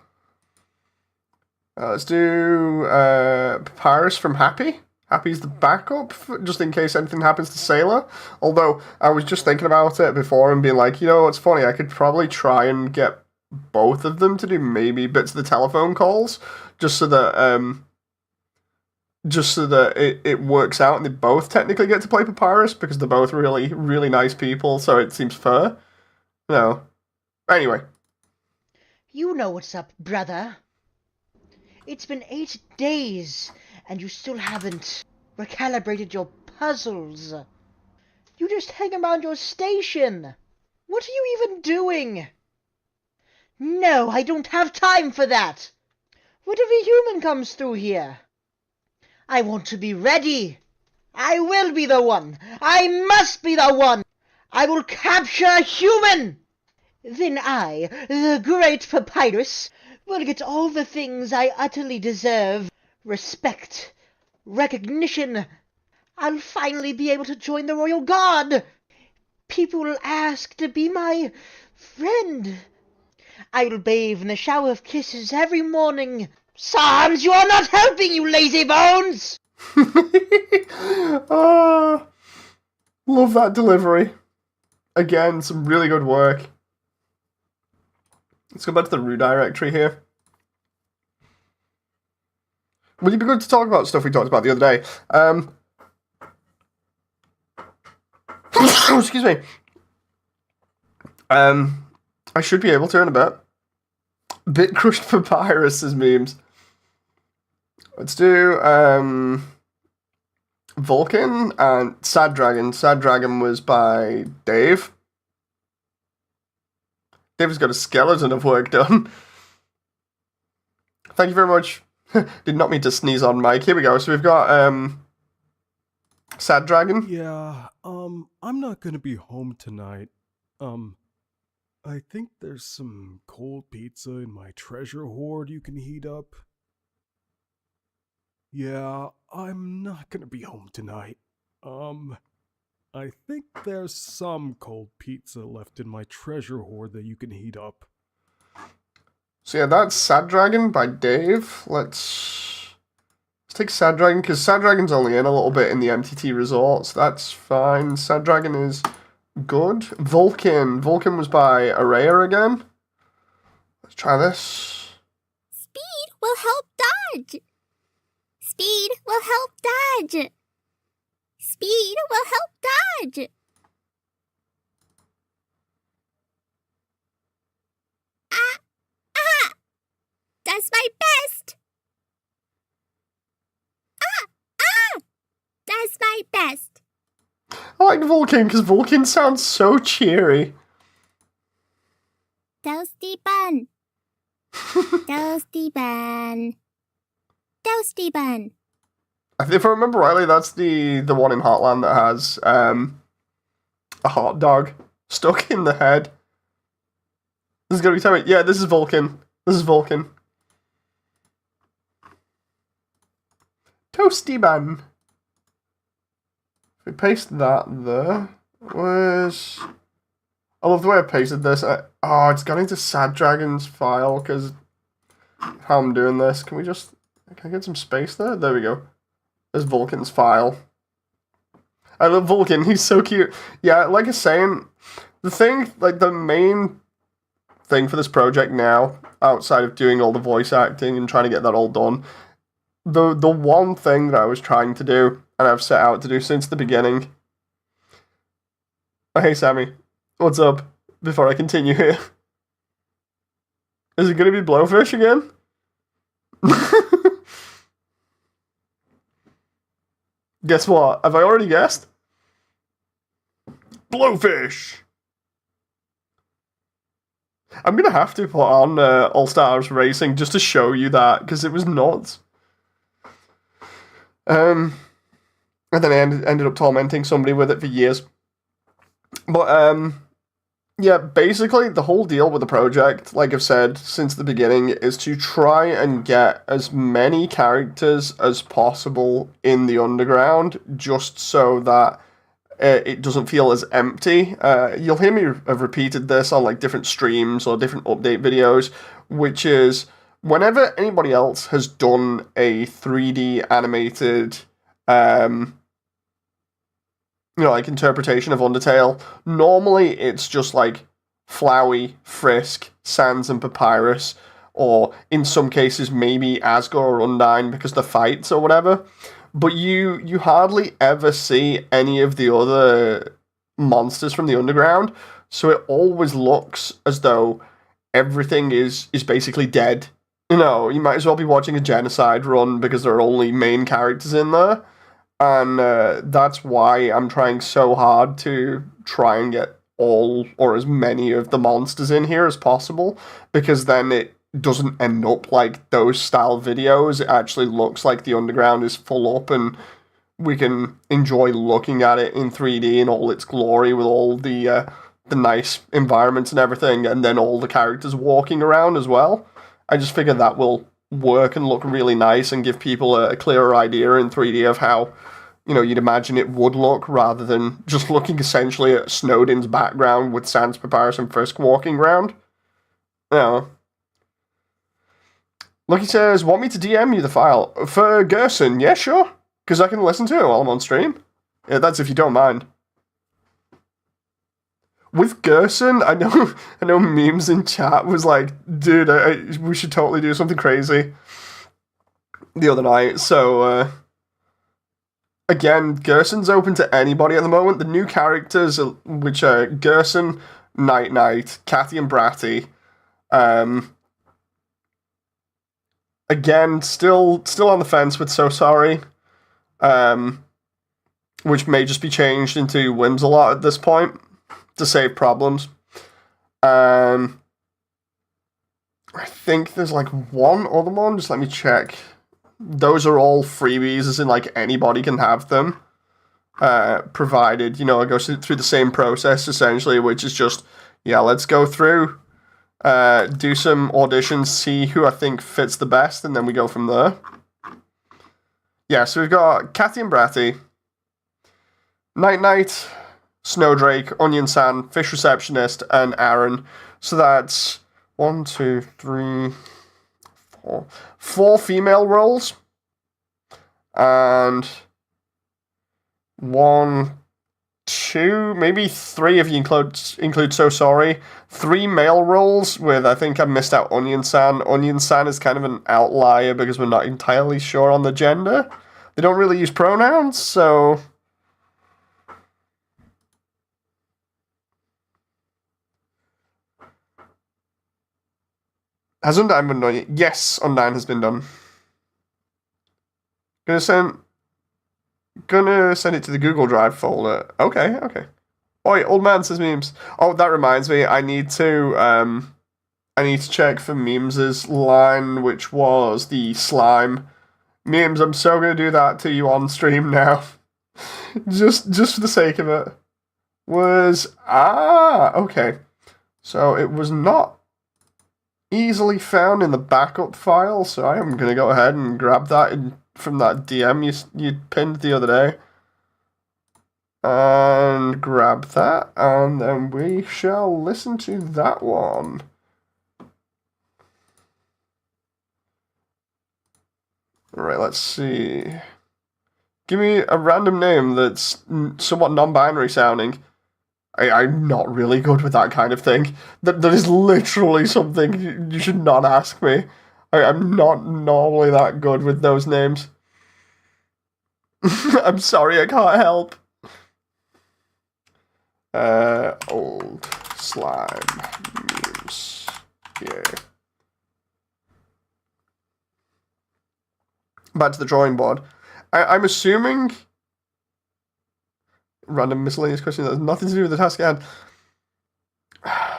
Let's do Papyrus from Happy. Happy's the backup, just in case anything happens to Sailor. Although, I was just thinking about it before and being like, you know, it's funny, I could probably try and get both of them to do maybe bits of the telephone calls, just so that it works out and they both technically get to play Papyrus, because they're both really, really nice people, so it seems fair. No. Anyway. You know what's up, brother. It's been 8 days, and you still haven't recalibrated your puzzles. You just hang around your station. What are you even doing? No, I don't have time for that. What if a human comes through here? I want to be ready. I will be the one. I must be the one. I will capture a human. Then I, the great Papyrus, will get all the things I utterly deserve. Respect, recognition. I'll finally be able to join the Royal Guard. People will ask to be my friend. I will bathe in a shower of kisses every morning. Sans, you are not helping, you lazy bones! Love that delivery. Again, some really good work. Let's go back to the root directory here. Would it be good to talk about stuff we talked about the other day? Excuse me. I should be able to in a bit. Bit crushed Papyrus's memes. Let's do Vulcan and Sad Dragon. Sad Dragon was by Dave. Dave's got a skeleton of work done. Thank you very much. Did not mean to sneeze on Mike. Here we go. So we've got Sad Dragon. Yeah, I'm not gonna be home tonight. I think there's some cold pizza in my treasure hoard you can heat up. Yeah, I'm not gonna be home tonight. I think there's some cold pizza left in my treasure hoard that you can heat up. So yeah, that's Sad Dragon by Dave. Let's take Sad Dragon, because Sad Dragon's only in a little bit in the MTT resorts. That's fine. Sad Dragon is good. Vulcan. Vulcan was by Araya again. Let's try this. Speed will help dodge. Speed will help dodge. Speed will help dodge. That's my best. That's my best. I like Vulcan because Vulcan sounds so cheery. Toasty bun. Toasty bun. Toasty bun. If I remember rightly, that's the one in Heartland that has a hot dog stuck in the head. This is gonna be time. Yeah, this is Vulcan. This is Vulcan. Toasty bun. If we paste that there, where's... I love the way I pasted this. It's gone into Sad Dragon's file because how I'm doing this. Can I get some space there? There we go. There's Vulcan's file. I love Vulcan. He's so cute. Yeah, like I was saying, the main thing for this project now, outside of doing all the voice acting and trying to get that all done, the one thing that I was trying to do, and I've set out to do since the beginning. Oh, hey, Sammy. What's up? Before I continue here. Is it going to be Blowfish again? Guess what? Have I already guessed? Blowfish! I'm going to have to put on All Stars Racing just to show you that, because it was nuts. And then I ended up tormenting somebody with it for years. But, yeah, basically the whole deal with the project, like I've said since the beginning, is to try and get as many characters as possible in the underground, just so that it doesn't feel as empty. You'll hear me have repeated this on like different streams or different update videos, which is whenever anybody else has done a 3D animated like interpretation of Undertale, normally it's just like Flowey, Frisk, Sans and Papyrus, or in some cases maybe Asgore or Undyne because the fights or whatever. But you hardly ever see any of the other monsters from the underground, so it always looks as though everything is basically dead. You know, you might as well be watching a genocide run because there are only main characters in there. And that's why I'm trying so hard to try and get all or as many of the monsters in here as possible, because then it doesn't end up like those style videos. It actually looks like the underground is full up and we can enjoy looking at it in 3D in all its glory with all the nice environments and everything, and then all the characters walking around as well. I just figure that will work and look really nice and give people a clearer idea in 3D of how, you know, you'd imagine it would look, rather than just looking essentially at Snowdin's background with Sans, Papyrus, and Frisk walking around. Yeah. Lucky says, want me to DM you the file? For Gerson, yeah, sure. Because I can listen to it while I'm on stream. Yeah, that's if you don't mind. With Gerson, I know memes in chat was like, dude, we should totally do something crazy the other night. So, again, Gerson's open to anybody at the moment. The new characters, which are Gerson, Night Knight, Catty and Bratty. Again, still on the fence with So Sorry, which may just be changed into Whimsalot at this point to save problems. I think there's like one other one, just let me check. Those are all freebies, as in like anybody can have them, provided, you know, it goes through the same process essentially, which is just, yeah, let's go through, do some auditions, see who I think fits the best, and then we go from there. Yeah, so we've got Catty and Bratty, Night Knight, Snowdrake, Onion San, Fish Receptionist, and Aaron. So that's 1, 2, 3, 4. 4 female roles. And 1, 2, maybe 3 if you include So Sorry. 3 male roles with, I think I missed out Onion San. Onion San is kind of an outlier because we're not entirely sure on the gender. They don't really use pronouns, so... Has Undyne been done yet? Yes, Undyne has been done. Gonna send it to the Google Drive folder. Okay. Oi, old man says memes. Oh, that reminds me, I need to check for Memes' line, which was the slime. Memes, I'm so gonna do that to you on stream now. just for the sake of it. Okay. So it was not easily found in the backup file, so I am going to go ahead and grab that from that DM you pinned the other day. And grab that, and then we shall listen to that one. Alright, let's see. Give me a random name that's somewhat non-binary sounding. I'm not really good with that kind of thing. That is literally something you should not ask me. I'm not normally that good with those names. I'm sorry, I can't help. Old slime memes. Yeah. Back to the drawing board. I'm assuming... Random miscellaneous question that has nothing to do with the task at hand.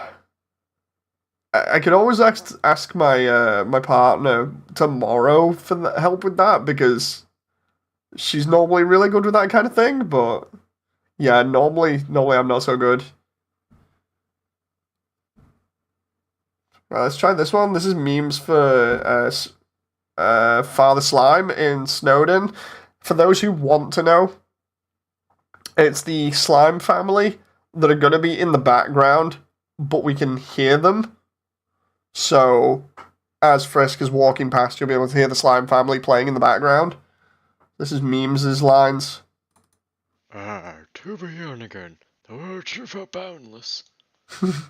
I could always ask my my partner tomorrow for help with that, because she's normally really good with that kind of thing, but yeah, normally I'm not so good. Right, let's try this one. This is memes for Father Slime in Snowden. For those who want to know, it's the slime family that are going to be in the background, but we can hear them. So, as Frisk is walking past, you'll be able to hear the slime family playing in the background. This is Memes' lines. To be again, the world sure felt boundless. To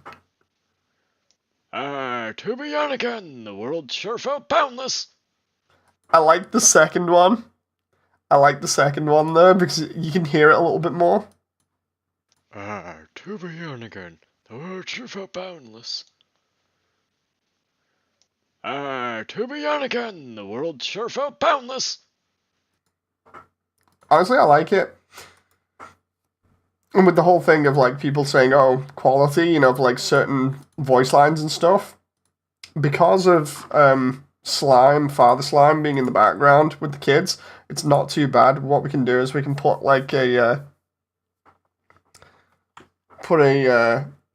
be again, the world sure felt boundless. I like the second one. I like the second one, though, because you can hear it a little bit more. To be again, the world sure felt boundless. To be again, the world sure felt boundless. Honestly, I like it. And with the whole thing of, like, people saying, oh, quality, you know, of, like, certain voice lines and stuff, because of Father Slime being in the background with the kids, it's not too bad. What we can do is we can put, like, a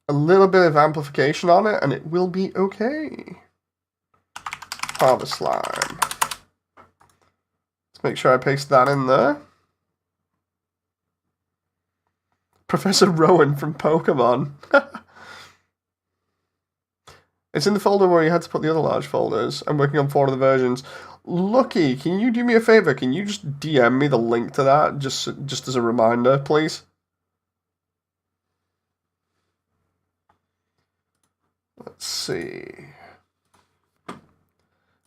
little bit of amplification on it, and it will be okay. Father Slime. Let's make sure I paste that in there. Professor Rowan from Pokemon. It's in the folder where you had to put the other large folders. I'm working on 4 of the versions. Lucky, can you do me a favor? Can you just DM me the link to that, just as a reminder, please? Let's see.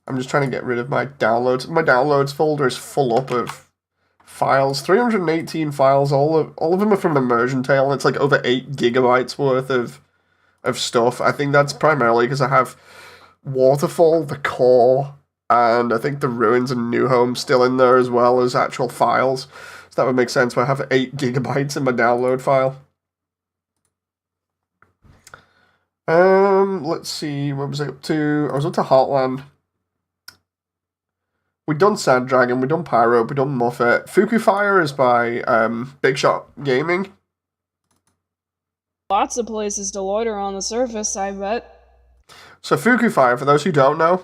I'm just trying to get rid of my downloads. My downloads folder is full up of files, 318 files, all of them are from Immersiontale, and it's like over 8 gigabytes worth of stuff. I think that's primarily because I have Waterfall, the core, and I think the Ruins and New Home still in there as well as actual files. So that would make sense why I have 8 gigabytes in my download file. Let's see, what was I up to? I was up to Heartland. We've done Sad Dragon, we've done Pyro, we've done Muffet. Fuku Fire is by Big Shot Gaming. Lots of places to loiter on the surface, I bet. So Fuku Fire, for those who don't know,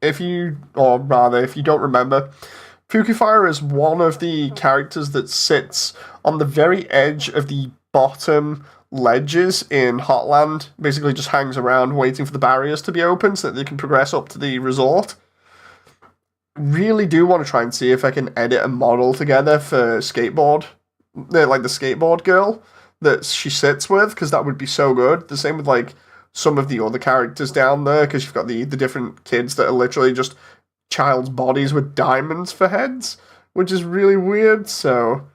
if you don't remember, Fuku Fire is one of the characters that sits on the very edge of the bottom ledges in Hotland. Basically just hangs around waiting for the barriers to be open so that they can progress up to the resort. Really do want to try and see if I can edit a model together for skateboard, like the skateboard girl that she sits with, because that would be so good. The same with like some of the other characters down there, because you've got the different kids that are literally just child's bodies with diamonds for heads, which is really weird. So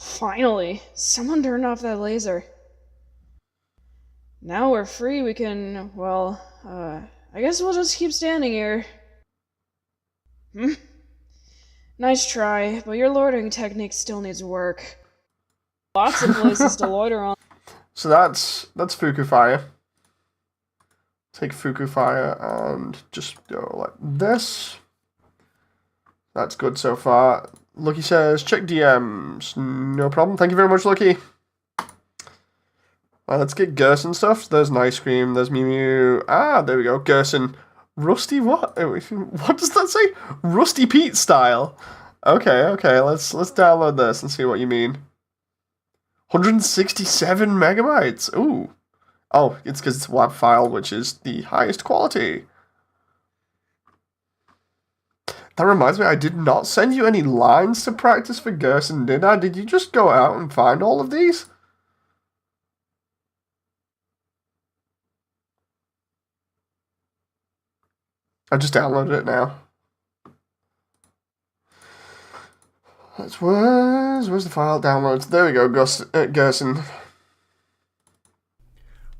Finally, someone turned off that laser. Now we're free, we can, well, I guess we'll just keep standing here. Nice try, but your loitering technique still needs work. Lots of places to loiter on. So that's Fuku Fire. Take Fuku Fire and just go like this. That's good so far. Lucky says, check DMs. No problem. Thank you very much, Lucky. Right, let's get Gerson stuff. There's an ice cream. There's Mew Mew. Ah, there we go. Gerson. Rusty what? What does that say? Rusty Pete style. Okay. Let's download this and see what you mean. 167 megabytes. Ooh. Oh, it's because it's a WAV file, which is the highest quality. That reminds me, I did not send you any lines to practice for Gerson, did I? Did you just go out and find all of these? I just downloaded it now. Where's the file downloads? There we go, Gerson.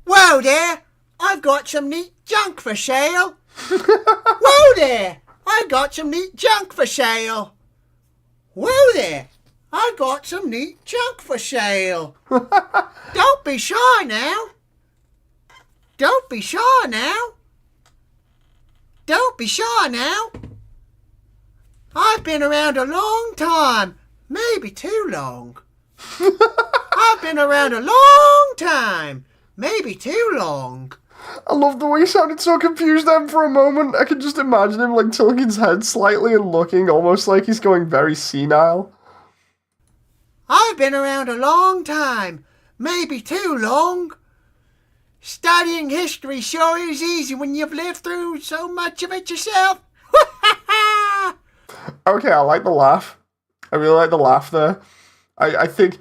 Whoa there! I've got some neat junk for sale. Whoa there! I got some neat junk for sale. Whoa there! I got some neat junk for sale. Don't be shy now. Don't be shy now. Don't be shy now. I've been around a long time, maybe too long. I've been around a long time, maybe too long. I love the way he sounded so confused then for a moment. I can just imagine him like tilting his head slightly and looking almost like he's going very senile. I've been around a long time, maybe too long. Studying history sure is easy when you've lived through so much of it yourself. Okay, I like the laugh. I really like the laugh there. I think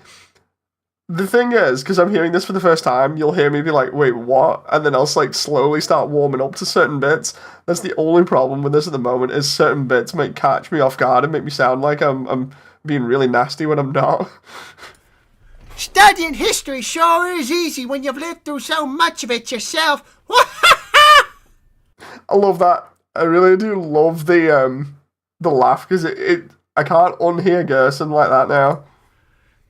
the thing is, because I'm hearing this for the first time, you'll hear me be like, wait, what? And then I'll like slowly start warming up to certain bits. That's the only problem with this at the moment, is certain bits might catch me off guard and make me sound like I'm being really nasty when I'm not. Studying history sure is easy when you've lived through so much of it yourself. I love that. I really do love the laugh, because I can't unhear Gerson like that now.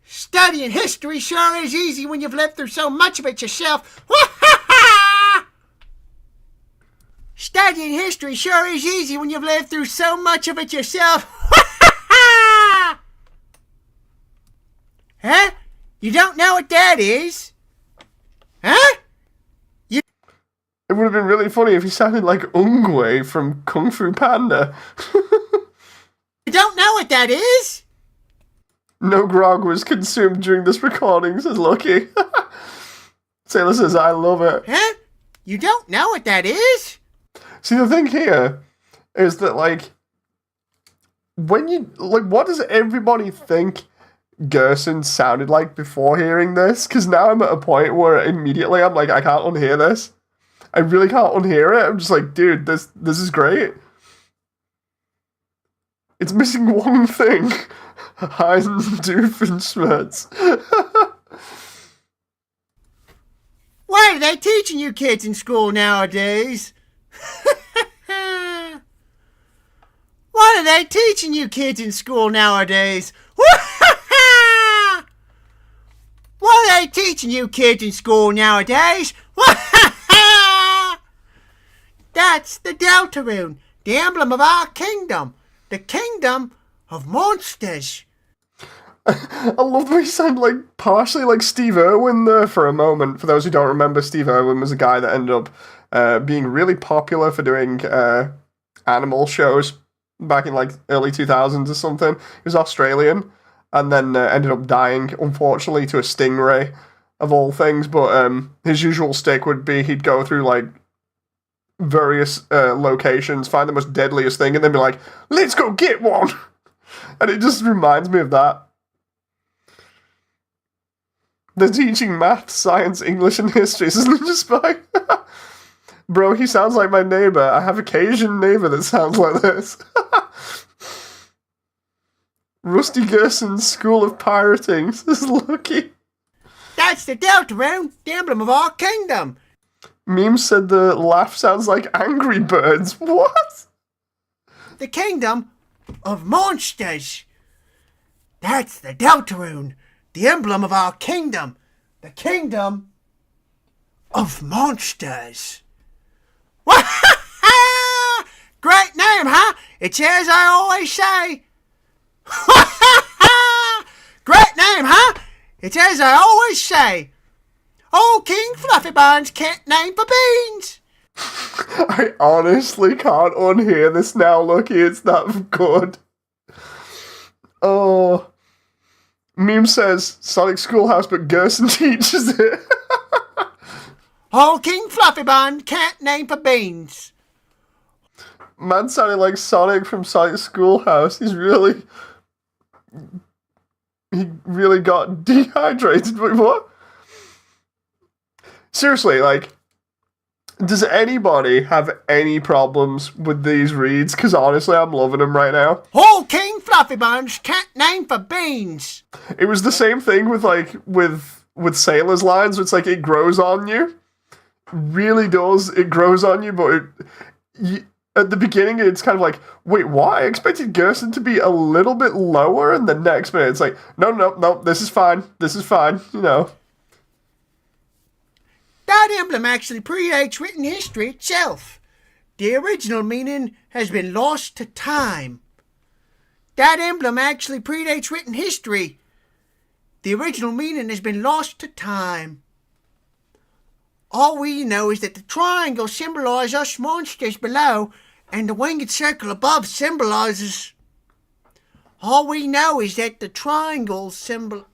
Studying history sure is easy when you've lived through so much of it yourself. Studying history sure is easy when you've lived through so much of it yourself. Huh? You don't know what that is? Huh? It would have been really funny if he sounded like Ungwe from Kung Fu Panda. You don't know what that is? No grog was consumed during this recording, says Lucky. Sailor says, I love it. Huh? You don't know what that is? See, the thing here is that, like, when you, like, what does everybody think Gerson sounded like before hearing this? Because now I'm at a point where immediately I'm like, I can't unhear this. I really can't unhear it. I'm just like, dude, this is great. It's missing one thing. Hein Doofenshmirtz. What are they teaching you kids in school nowadays? What are they teaching you kids in school nowadays? What are they teaching you kids in school nowadays? That's the Deltarune, the emblem of our kingdom, the kingdom of monsters. I love the way he sounded like partially like Steve Irwin there for a moment. For those who don't remember, Steve Irwin was a guy that ended up being really popular for doing animal shows back in like early 2000s or something. He was Australian and then ended up dying, unfortunately, to a stingray of all things. But his usual stick would be he'd go through like various locations, find the most deadliest thing, and then be like, let's go get one. And it just reminds me of that. They're teaching math, science, English, and history, isn't it just by... Bro, he sounds like my neighbor. I have a Cajun neighbor that sounds like this. Rusty Gerson's School of Pirating, says Lucky. That's the Deltarune, the emblem of our kingdom. Meme said the laugh sounds like Angry Birds. What? The kingdom of monsters. That's the Deltarune, the emblem of our kingdom. The kingdom of monsters. Great name, huh? It's as I always say. Great name, huh? It's as I always say. Old King Fluffy Buns can't name for beans. I honestly can't unhear this now, Lucky. It's that good. Oh. Meme says Sonic Schoolhouse, but Gerson teaches it. Old King Fluffy Bun can't name for beans. Man sounding like Sonic from Sonic Schoolhouse. He really got dehydrated. Wait, what? Seriously, like, does anybody have any problems with these reads? Because honestly, I'm loving them right now. Whole King Fluffy Buns can't name for beans. It was the same thing with like with Sailor's lines. It's like it grows on you. Really does. It grows on you, but at the beginning, it's kind of like, wait, what? I expected Gerson to be a little bit lower, and the next minute, it's like, no, this is fine. This is fine, you know. That emblem actually predates written history itself. The original meaning has been lost to time. That emblem actually predates written history. The original meaning has been lost to time. All we know is that the triangle symbolizes us monsters below, and the winged circle above symbolizes... All we know is that the triangle symbolizes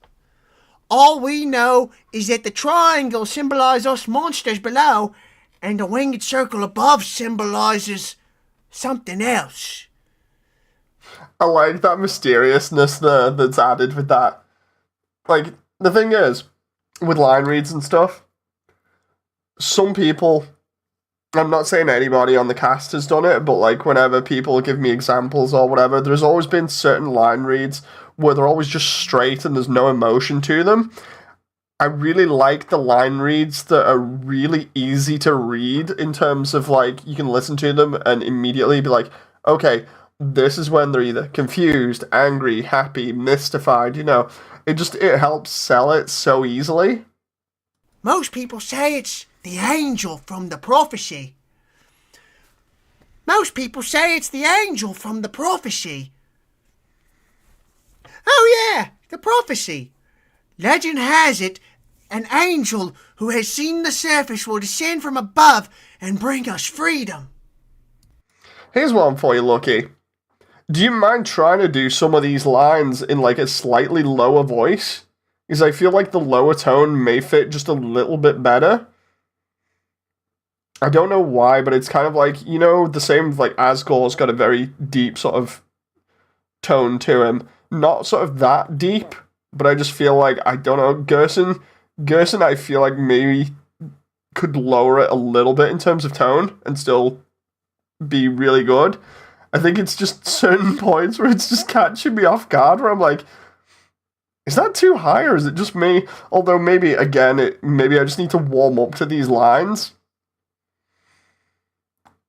us monsters below, and the winged circle above symbolizes something else. I like that mysteriousness that's added with that. Like, the thing is, with line reads and stuff, some people, I'm not saying anybody on the cast has done it, but like whenever people give me examples or whatever, there's always been certain line reads where they're always just straight and there's no emotion to them. I really like the line reads that are really easy to read in terms of like, you can listen to them and immediately be like, okay, this is when they're either confused, angry, happy, mystified, you know. It helps sell it so easily. Most people say it's the angel from the prophecy. Most people say it's the angel from the prophecy. Oh yeah, the prophecy. Legend has it, an angel who has seen the surface will descend from above and bring us freedom. Here's one for you, Lucky. Do you mind trying to do some of these lines in like a slightly lower voice? Because I feel like the lower tone may fit just a little bit better. I don't know why, but it's kind of like, you know, the same with like Asgore's got a very deep sort of tone to him. Not sort of that deep, but I just feel like, I don't know, Gerson, I feel like maybe could lower it a little bit in terms of tone and still be really good. I think it's just certain points where it's just catching me off guard, where I'm like, is that too high or is it just me? Although maybe, again, maybe I just need to warm up to these lines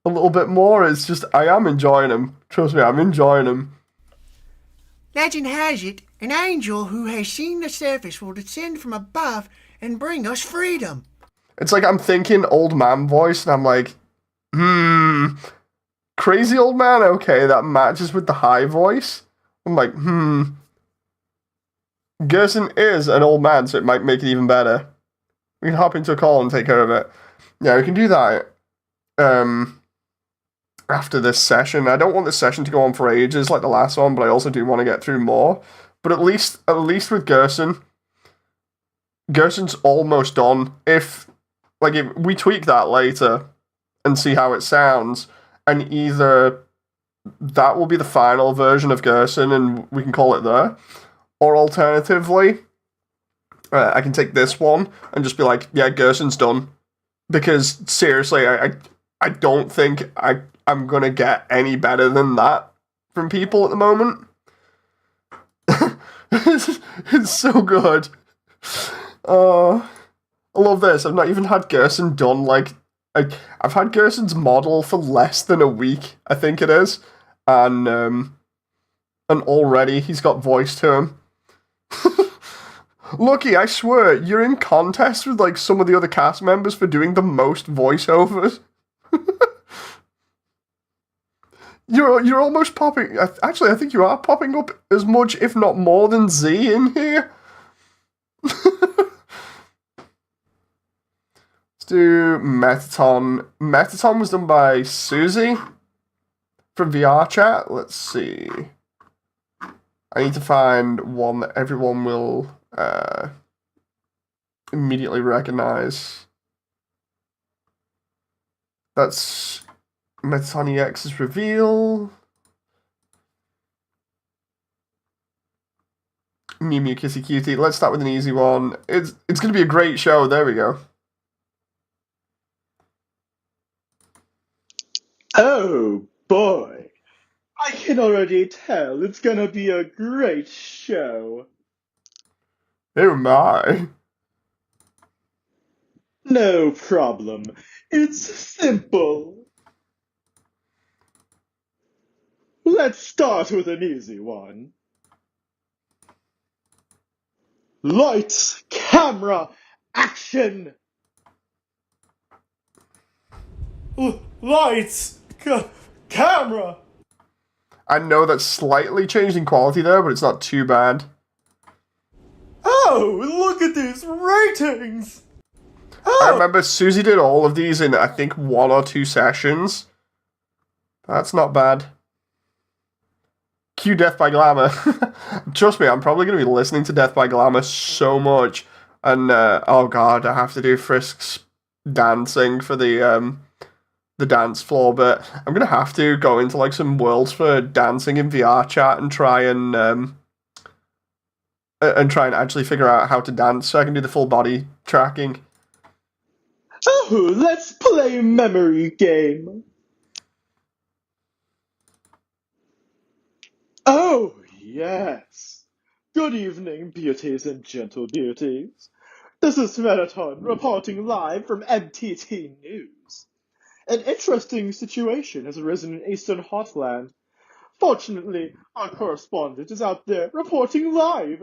a little bit more. It's just, I am enjoying them. Trust me, I'm enjoying them. Legend has it, an angel who has seen the surface will descend from above and bring us freedom. It's like I'm thinking old man voice, and I'm like, crazy old man? Okay, that matches with the high voice. I'm like, Gerson is an old man, so it might make it even better. We can hop into a call and take care of it. Yeah, we can do that. After this session. I don't want this session to go on for ages like the last one, but I also do want to get through more. But at least with Gerson's almost done. If we tweak that later and see how it sounds, and either that will be the final version of Gerson and we can call it there, or alternatively, I can take this one and just be like, yeah, Gerson's done. Because seriously, I don't think I'm going to get any better than that from people at the moment. It's so good. I love this. I've not even had Gerson done, I've had Gerson's model for less than a week, I think it is. And already he's got voice to him. Lucky, I swear, you're in contest with, some of the other cast members for doing the most voiceovers. You're almost popping... Actually, I think you are popping up as much, if not more, than Z in here. Let's do Metaton. Metaton was done by Susie from VR Chat. Let's see. I need to find one that everyone will immediately recognize. That's Metsani X's reveal. Mew Mew Kissy Cutie. Let's start with an easy one. It's going to be a great show. There we go. Oh boy, I can already tell it's gonna be a great show. Oh my. No problem. It's simple. Let's start with an easy one. Lights, camera, action! Lights, camera! I know that's slightly changed in quality there, but it's not too bad. Oh, look at these ratings! I remember Susie did all of these in, I think, 1 or 2 sessions. That's not bad. Cue Death by Glamour. Trust me, I'm probably going to be listening to Death by Glamour so much. And, oh god, I have to do Frisk's dancing for the dance floor, but I'm going to have to go into, like, some worlds for dancing in VR chat and try and actually figure out how to dance so I can do the full body tracking. Oh, let's play memory game. Oh, yes. Good evening, beauties and gentle beauties. This is Marathon reporting live from MTT News. An interesting situation has arisen in Eastern Heartland. Fortunately, our correspondent is out there reporting live.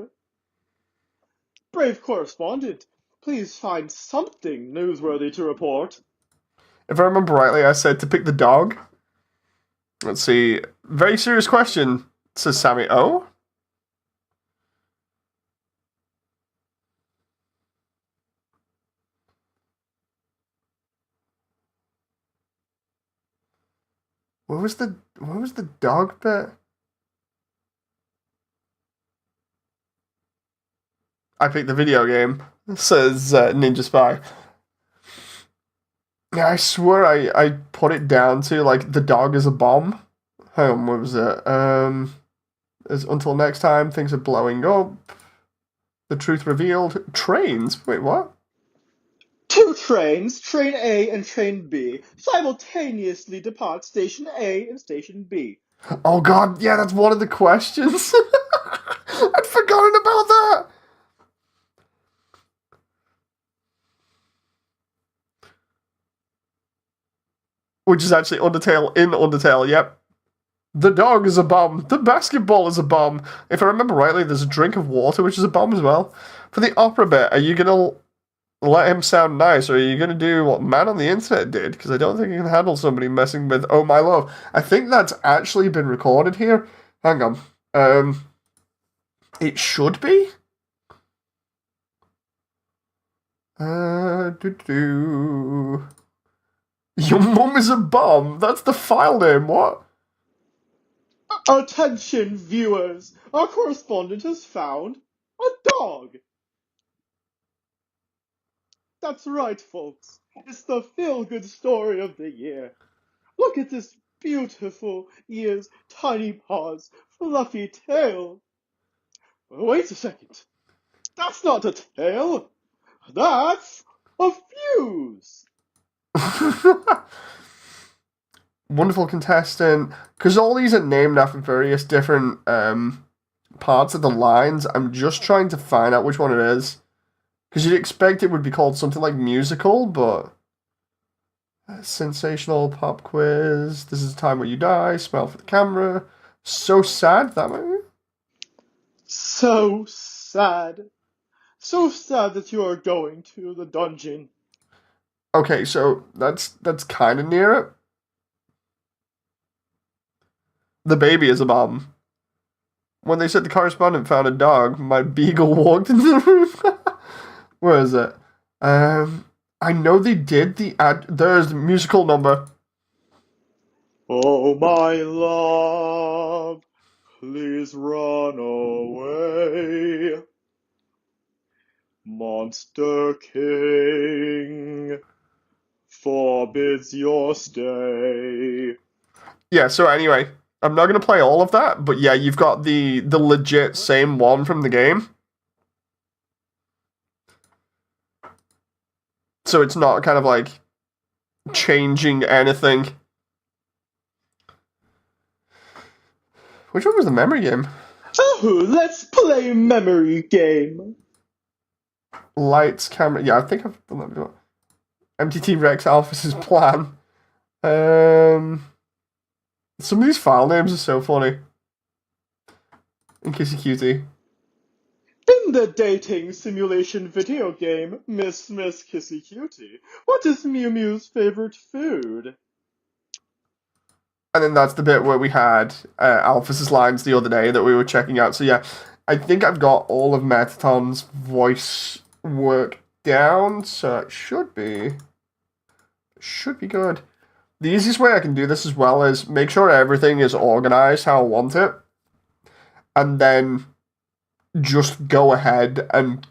Brave correspondent, please find something newsworthy to report. If I remember rightly, I said to pick the dog. Let's see. Very serious question, says Sammy O. What was the dog bit? I picked the video game, says Ninja Spy. Yeah, I swear I put it down to, like, the dog is a bomb. Hang on, what was it? Until next time, things are blowing up. The truth revealed. Trains? Wait, what? 2 trains, Train A and Train B, simultaneously depart Station A and Station B. Oh god, yeah, that's one of the questions. I'd forgotten about that. Which is actually Undertale in Undertale, yep. The dog is a bomb. The basketball is a bomb. If I remember rightly, there's a drink of water, which is a bomb as well. For the opera bit, are you going to let him sound nice, or are you going to do what Man on the Internet did? Because I don't think you can handle somebody messing with Oh My Love. I think that's actually been recorded here. Hang on. It should be? Your mum is a bomb? That's the file name, what? Attention, viewers! Our correspondent has found a dog! That's right, folks. It's the feel-good story of the year. Look at this beautiful ears, tiny paws, fluffy tail. Wait a second. That's not a tail. That's a fuse. Wonderful contestant. Because all these are named after various different parts of the lines. I'm just trying to find out which one it is. Because you'd expect it would be called something like musical, but... sensational pop quiz. This is the time where you die. Smile for the camera. So sad, that might be. So sad. So sad that you are going to the dungeon. Okay, so that's kind of near it. The baby is a bomb. When they said the correspondent found a dog, my beagle walked into the room. Where is it? I know they did the ad. There's the musical number. Oh, my love, please run away. Monster King, forbids your stay. Yeah, so anyway, I'm not going to play all of that, but yeah, you've got the legit same one from the game. So it's not kind of like changing anything. Which one was the memory game? Oh, let's play memory game. Lights, camera. Yeah, I think I've done that before. MTT Rex Alphys' plan. Some of these file names are so funny. In Kissy Cutie. In the dating simulation video game, Miss Kissy Cutie, what is Mew Mew's favorite food? And then that's the bit where we had Alphys' lines the other day that we were checking out. So yeah, I think I've got all of Metaton's voice work down, so it should be good. The easiest way I can do this as well is make sure everything is organized how I want it, and then just go ahead and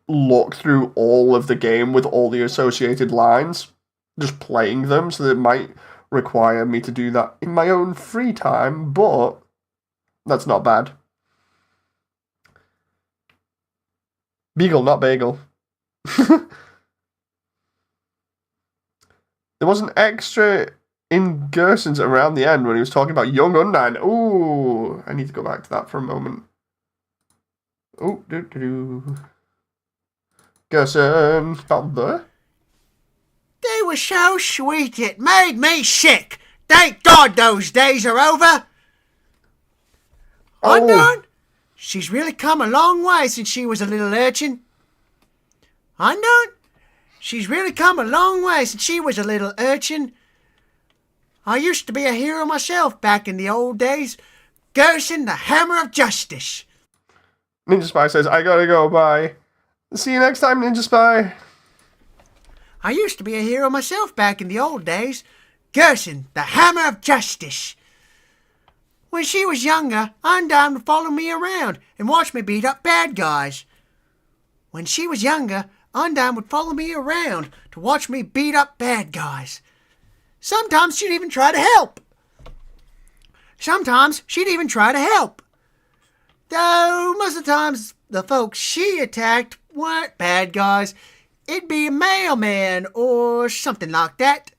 look through all of the game with all the associated lines, just playing them, so that it might require me to do that in my own free time, but that's not bad. Beagle, not bagel. There was an extra in Gerson's around the end when he was talking about young Undyne. Ooh, I need to go back to that for a moment. Oh, Gerson, about there. They were so sweet it made me sick. Thank God those days are over. Unknown, she's really come a long way since she was a little urchin. Unknown, she's really come a long way since she was a little urchin. I used to be a hero myself back in the old days. Gerson, the Hammer of Justice. Ninja Spy says, I gotta go, bye. See you next time, Ninja Spy. I used to be a hero myself back in the old days. Gerson, the Hammer of Justice. When she was younger, Undyne would follow me around and watch me beat up bad guys. When she was younger, Undyne would follow me around to watch me beat up bad guys. Sometimes she'd even try to help. Though most of the times the folks she attacked weren't bad guys. It'd be a mailman or something like that.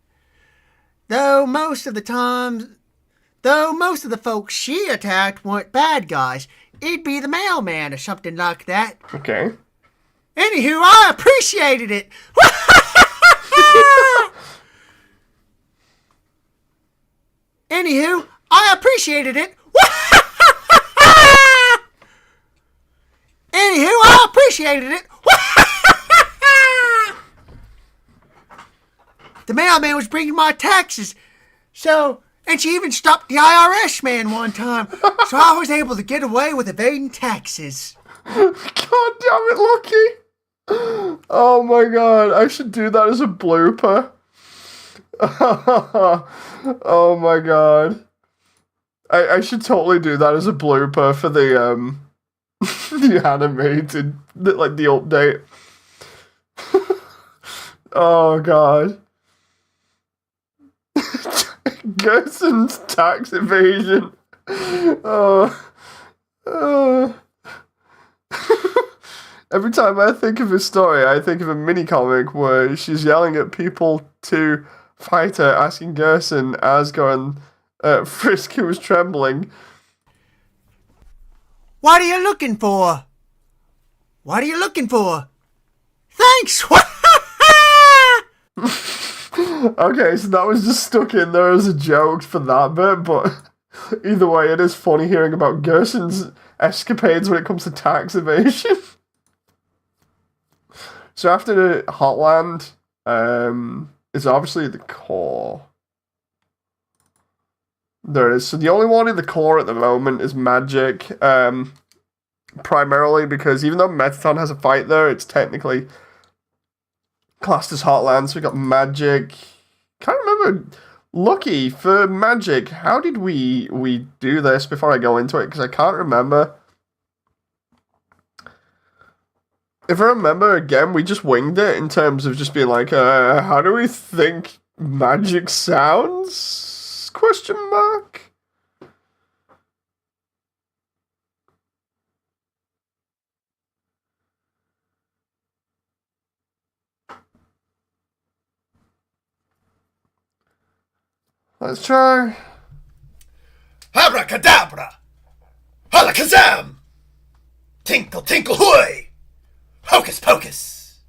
Though most of the folks she attacked weren't bad guys. It'd be the mailman or something like that. Okay. Anywho, I appreciated it. The mailman was bringing my taxes, and she even stopped the IRS man one time, so I was able to get away with evading taxes. God damn it, Lucky! Oh my god, I should do that as a blooper. Oh my god. I should totally do that as a blooper for the the animated, the update. Oh god. Gerson's tax evasion. Every time I think of his story, I think of a mini-comic where she's yelling at people to fight her, asking Gerson, Asgore, and Frisk, who was trembling. What are you looking for? Thanks! Okay, so that was just stuck in there as a joke for that bit, but either way, it is funny hearing about Gerson's escapades when it comes to tax evasion. So after the Hotland, is obviously the core. There it is. So the only one in the core at the moment is Magic. Primarily because even though Metaton has a fight there, it's technically classed as Hotland. So we got Magic. Can't remember. Lucky for Magic. How did we do this before I go into it? Because I can't remember. If I remember again, we just winged it in terms of just being like, how do we think magic sounds? Question mark. Let's try. Abracadabra! Alakazam! Tinkle, tinkle, hooey! Hocus pocus!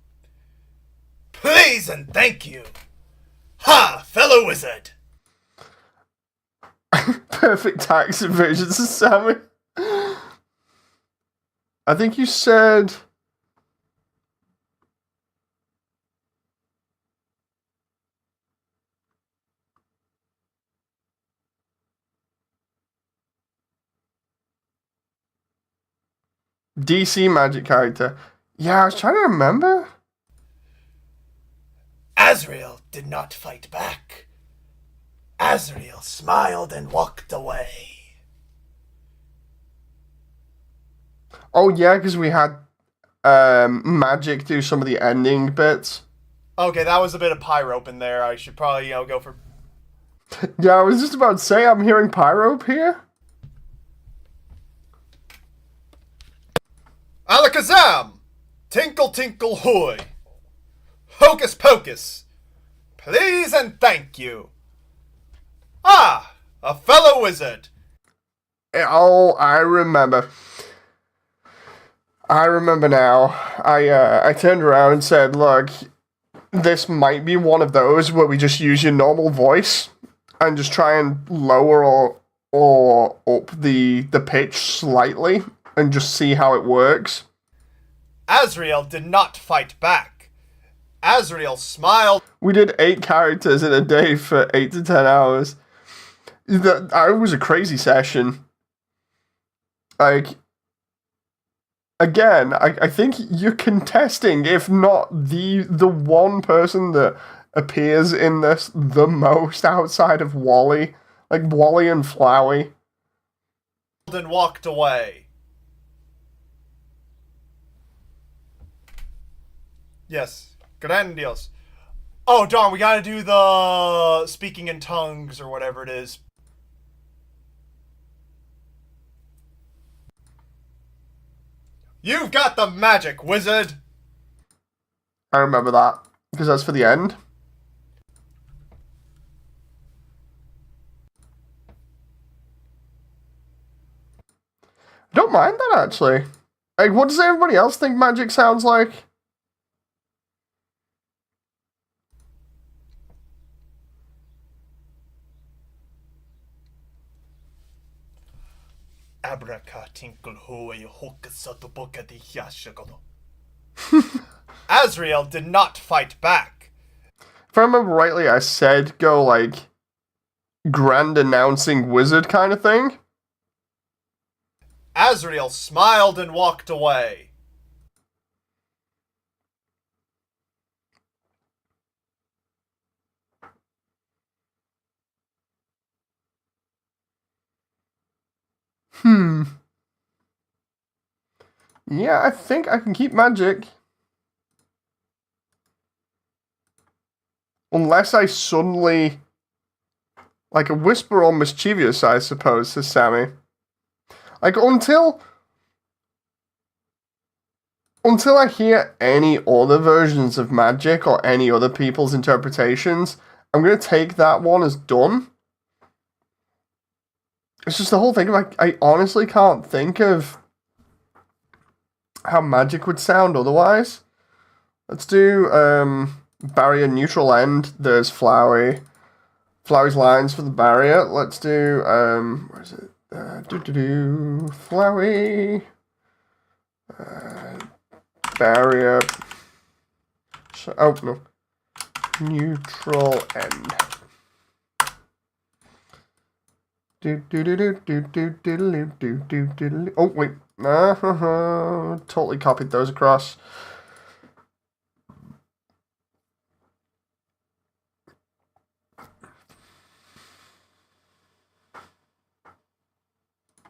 Please and thank you! Ha, fellow wizard! Perfect tax evasions of Sammy. I think you said. DC magic character. Yeah, I was trying to remember. Azrael did not fight back. Azrael smiled and walked away. Oh yeah, because we had magic do some of the ending bits. Okay, that was a bit of pyrope in there. I should probably, go for... Yeah, I was just about to say, I'm hearing pyrope here. Alakazam! Tinkle, tinkle, hooey! Hocus pocus! Please and thank you! Ah! A fellow wizard! Oh, I remember. I remember now. I turned around and said, look, this might be one of those where we just use your normal voice and just try and lower or up the pitch slightly and just see how it works. Azrael did not fight back. Azrael smiled. We did 8 characters in a day for 8 to 10 hours. That was a crazy session. Like, again, I think you're contesting, if not the one person that appears in this the most outside of Wally. Like, Wally and Flowey. And walked away. Yes. Grandiose. Oh, darn, we gotta do the speaking in tongues or whatever it is. You've got the magic, wizard! I remember that, because that's for the end. I don't mind that, actually. Like, what does everybody else think magic sounds like? Azrael did not fight back. If I remember rightly, I said go, like, grand announcing wizard kind of thing. Azrael smiled and walked away. Yeah, I think I can keep magic. Unless I suddenly... Like a whisper or mischievous, I suppose, says Sammy. Like, until I hear any other versions of magic or any other people's interpretations, I'm going to take that one as done. It's just the whole thing, like, I honestly can't think of how magic would sound otherwise. Let's do barrier neutral end. There's Flowey's lines for the barrier. Let's do where is it? Flowey barrier. Oh no, neutral end. Oh wait, totally copied those across.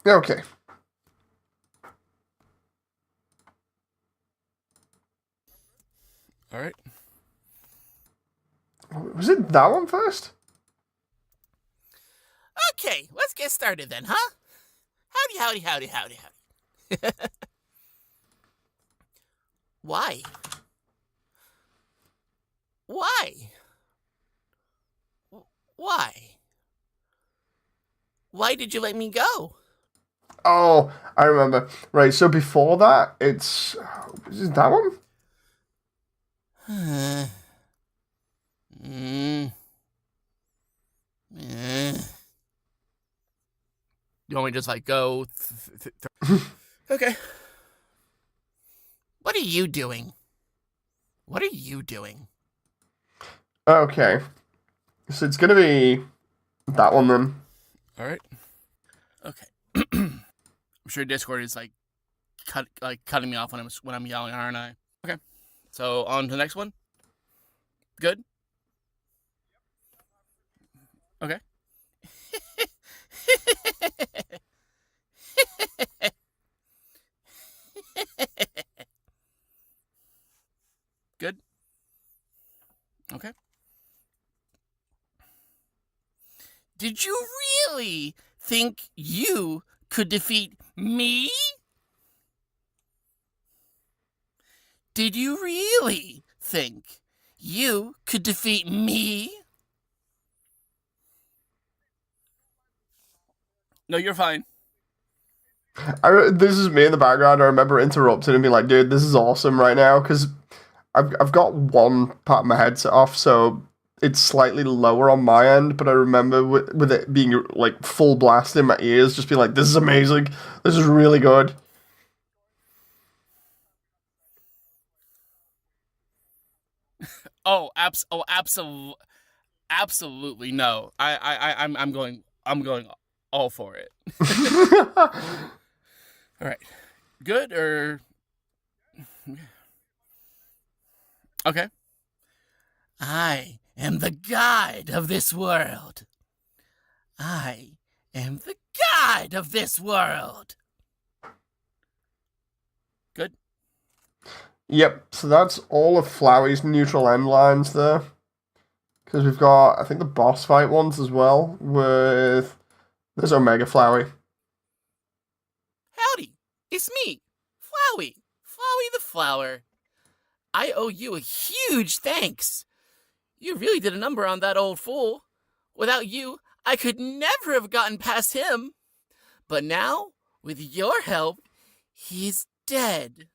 Okay. Alright. Was it that one first? Okay, let's get started then, huh? Howdy. Why? Why? Why? Why did you let me go? Oh, I remember. Right, so before that, is it that one? You want me to just like go? Okay. What are you doing? What are you doing? Okay. So it's gonna be that one then. Alright. Okay. I'm sure Discord is like cutting me off when I'm yelling, aren't I? Okay. So on to the next one. Good. Okay. Good. Okay. Did you really think you could defeat me? Did you really think you could defeat me? No, you're fine. This is me in the background. I remember interrupting and being like, dude, this is awesome right now, because I've got one part of my headset off, so it's slightly lower on my end, but I remember with it being like full blast in my ears, just being like, this is amazing. This is really good. Absolutely no. I'm going all for it. All right. Good or okay. I am the guide of this world. I am the guide of this world. Good. Yep, so that's all of Flowey's neutral end lines there. Because we've got, I think, the boss fight ones as well, with... There's Omega Flowey. Howdy, it's me, Flowey. Flowey the Flower. I owe you a huge thanks. You really did a number on that old fool. Without you, I could never have gotten past him. But now, with your help, he's dead.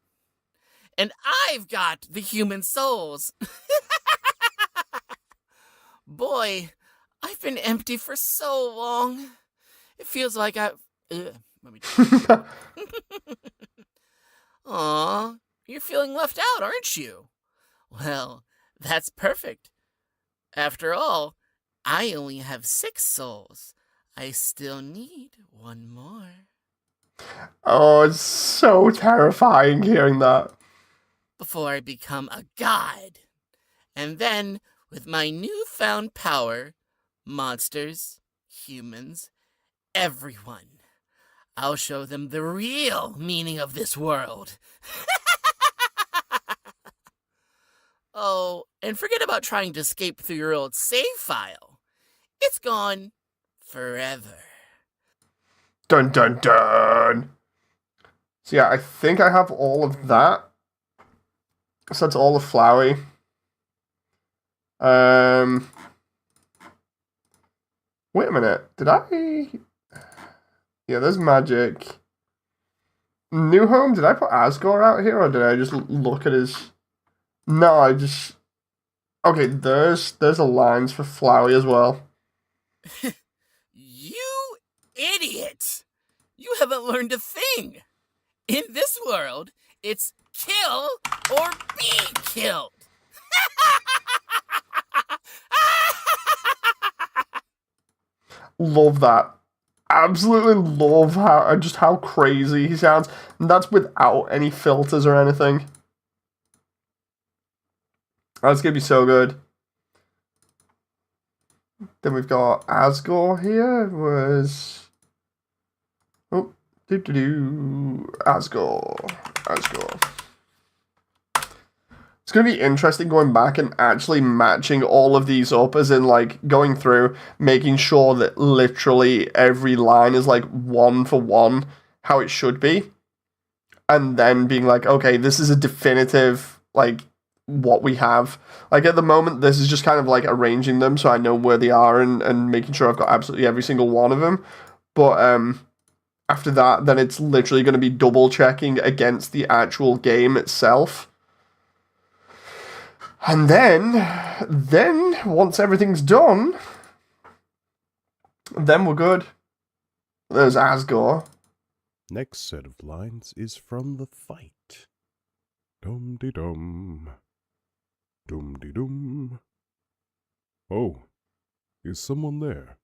And I've got the human souls. Boy, I've been empty for so long. It feels like I've... Aw, you're feeling left out, aren't you? Well, that's perfect. After all, I only have 6 souls. I still need 1 more. Oh, it's so terrifying hearing that. Before I become a god. And then, with my newfound power, monsters, humans, everyone, I'll show them the real meaning of this world. Oh, and forget about trying to escape through your old save file. It's gone forever. Dun dun dun! So yeah, I think I have all of that. So that's all of Flowey. Wait a minute. Did I... Yeah, there's magic. New Home, did I put Asgore out here, or did I just look at his... No, I just... Okay, there's the lines for Flowey as well. You idiot! You haven't learned a thing! In this world, it's kill or be killed! Love that. Absolutely love how crazy he sounds. And that's without any filters or anything. That's gonna be so good. Then we've got Asgore here. Oh, Asgore. It's going to be interesting going back and actually matching all of these up, as in, like, going through, making sure that literally every line is, like, one for one how it should be. And then being like, okay, this is a definitive, like, what we have. Like, at the moment, this is just kind of, like, arranging them so I know where they are and making sure I've got absolutely every single one of them. But, after that, then it's literally going to be double checking against the actual game itself. And then, once everything's done, then we're good. There's Asgore. Next set of lines is from the fight. Dum-de-dum. Dum-de-dum. Oh, is someone there?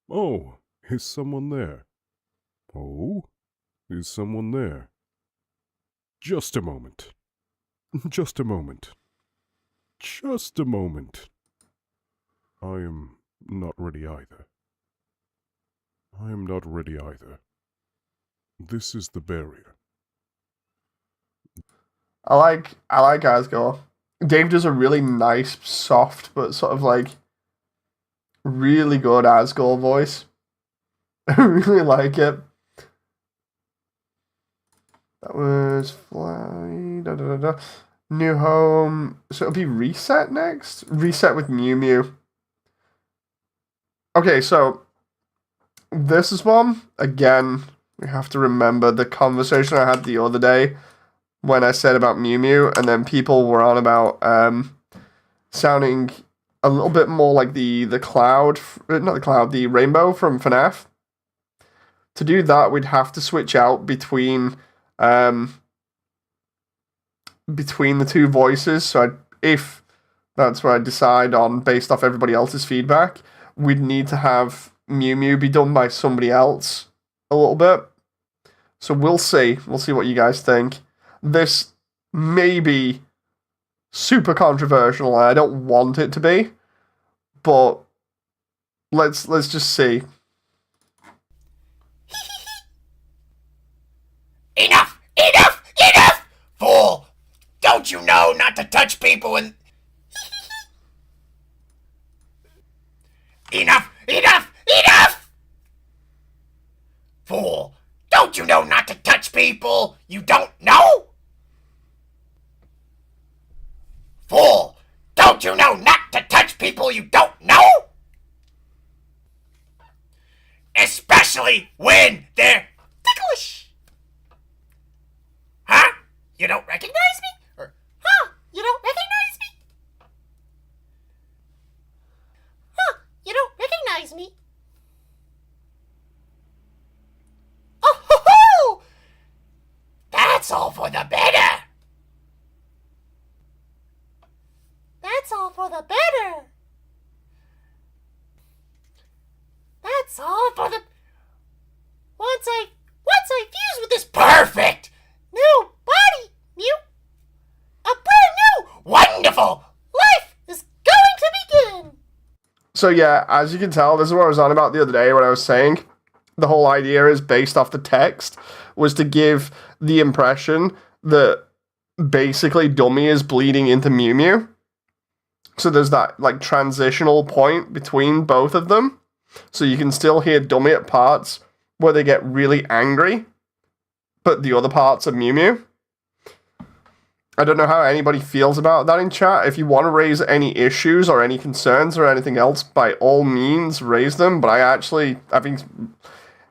Oh, is someone there? Oh, is someone there? Just a moment. Just a moment. Just a moment. I am not ready either. I am not ready either. This is the barrier. I like Asgore. Dave does a really nice, soft, but sort of like really good Asgore voice. I really like it. That was Fly. Da, da, da, da. New Home. So it'll be Reset next? Reset with Mew Mew. Okay, so this is one. Again, we have to remember the conversation I had the other day when I said about Mew Mew, and then people were on about sounding a little bit more like the cloud, not the cloud, the rainbow from FNAF. To do that, we'd have to switch out between the two voices. So if that's what I decide on based off everybody else's feedback, we'd need to have Mew Mew be done by somebody else a little bit. So we'll see. We'll see what you guys think. This may be super controversial, and I don't want it to be, but let's just see. Enough! Enough! Enough! Fool! Don't you know not to touch people and... Enough! Enough! Enough! Fool! Don't you know not to touch people you don't know? Fool! Don't you know not to touch people you don't know? Especially when they're ticklish. Huh? You don't recognize me? Or, huh? You don't recognize me? Huh? You don't recognize me? Oh, ho, ho! That's all for the better. That's all for the better. That's all for the... Once I fuse with this perfect new body, Mew, a brand new, wonderful life is going to begin. So yeah, as you can tell, this is what I was on about the other day when I was saying the whole idea is based off the text, was to give the impression that basically Dummy is bleeding into Mew Mew. So there's that like transitional point between both of them. So you can still hear Dummy at parts where they get really angry, but the other parts are Mew Mew. I don't know how anybody feels about that in chat. If you want to raise any issues or any concerns or anything else, by all means, raise them. But I actually,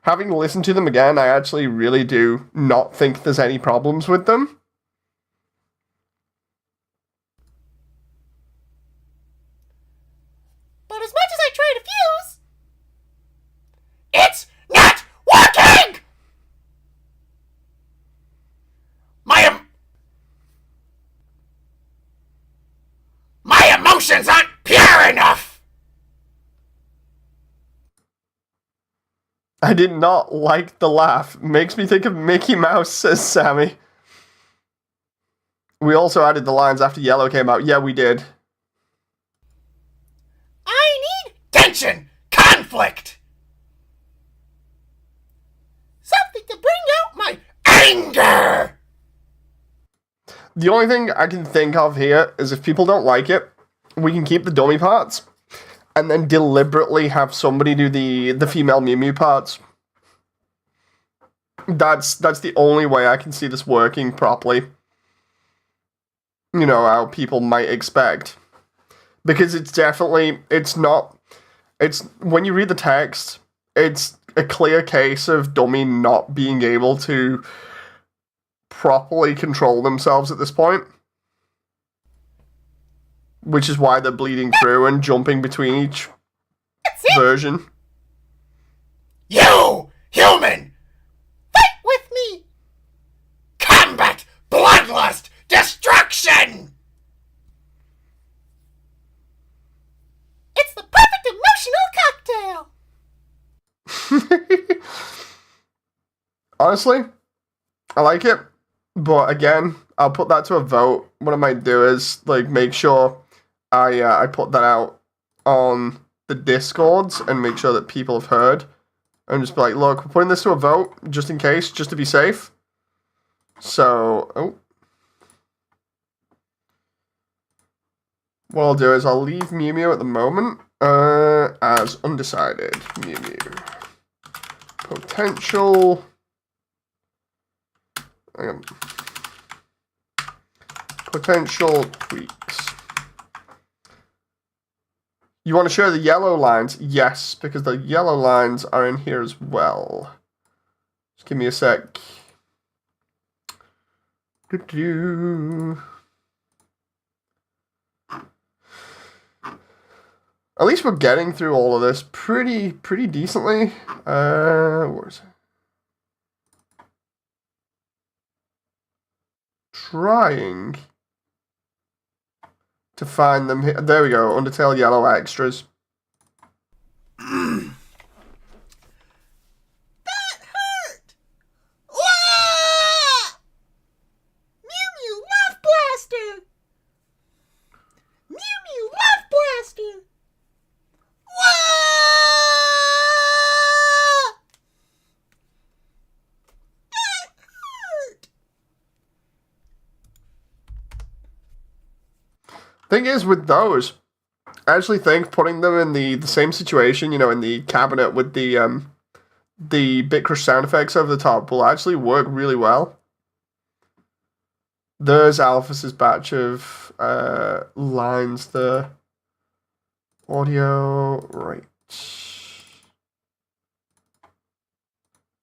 having listened to them again, I actually really do not think there's any problems with them. But as much as I try to fuse, it's not working! My emotions aren't pure enough! I did not like the laugh. Makes me think of Mickey Mouse, says Sammy. We also added the lines after Yellow came out. Yeah, we did. I need tension! Conflict! Something to bring out my anger! The only thing I can think of here is if people don't like it, we can keep the dummy parts and then deliberately have somebody do the female Mew Mew parts. That's the only way I can see this working properly. You know, how people might expect. Because it's when you read the text, it's a clear case of dummy not being able to properly control themselves at this point. Which is why they're bleeding through and jumping between each version. You, human! Fight with me! Combat! Bloodlust! Destruction! It's the perfect emotional cocktail! Honestly, I like it. But again, I'll put that to a vote. What I might do is make sure I put that out on the Discords and make sure that people have heard. And just be like, look, we're putting this to a vote, just in case, just to be safe. So, what I'll do is I'll leave Mew Mew at the moment as undecided. Mew Mew. Potential... potential tweaks. You want to show the yellow lines? Yes, because the yellow lines are in here as well. Just give me a sec. At least we're getting through all of this pretty decently. Where is it? Trying to find them here. There we go. Undertale yellow extras. That hurt! Wah! Mew Mew Love Blaster! Mew Mew Love Blaster! Wah! That hurt! Thing is, with those, I actually think putting them in the same situation, you know, in the cabinet with the Bitcrush sound effects over the top will actually work really well. There's Alphys's batch of lines there. Audio, right.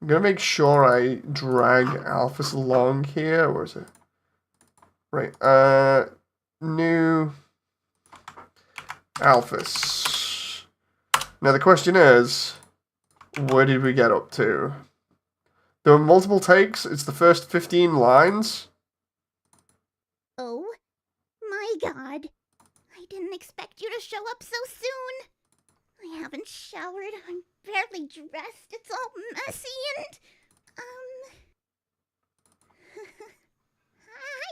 I'm gonna make sure I drag Alphys along here. Where is it? Right, new Alphys. Now the question is, where did we get up to? There were multiple takes. It's the first 15 lines. Oh, my God. I didn't expect you to show up so soon. I haven't showered, I'm barely dressed, it's all messy and...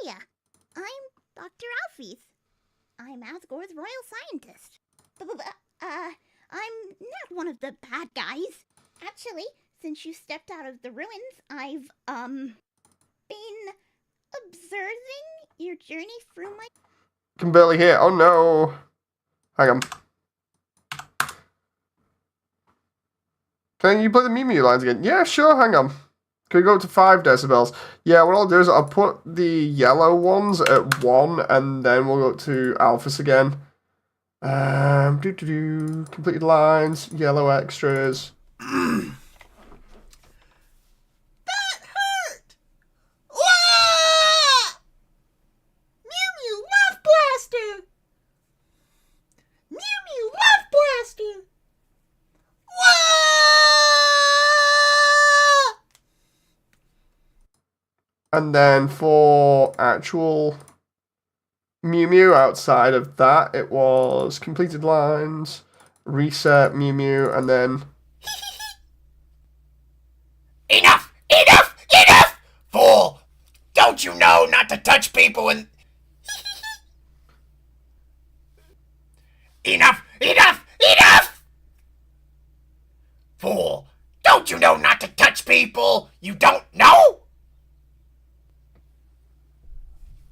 Hiya, I'm Dr. Alphys. I'm Asgore's royal scientist. I'm not one of the bad guys. Actually, since you stepped out of the ruins, I've, been observing your journey through my... Can barely hear. Oh no. Hang on. Can you play the Mew Mew lines again? Yeah, sure, hang on. Can we go up to 5 decibels? Yeah, what I'll do is I'll put the yellow ones at 1, and then we'll go up to Alphys again. Completed lines, yellow extras. That hurt! Wah! Mew Mew Love Blaster! Mew Mew Love Blaster! And then for actual Mew Mew outside of that, it was completed lines, reset Mew Mew, and then... Enough! Enough! Enough! Fool! Don't you know not to touch people and... Enough! Enough! Enough! Fool! Don't you know not to touch people you don't know?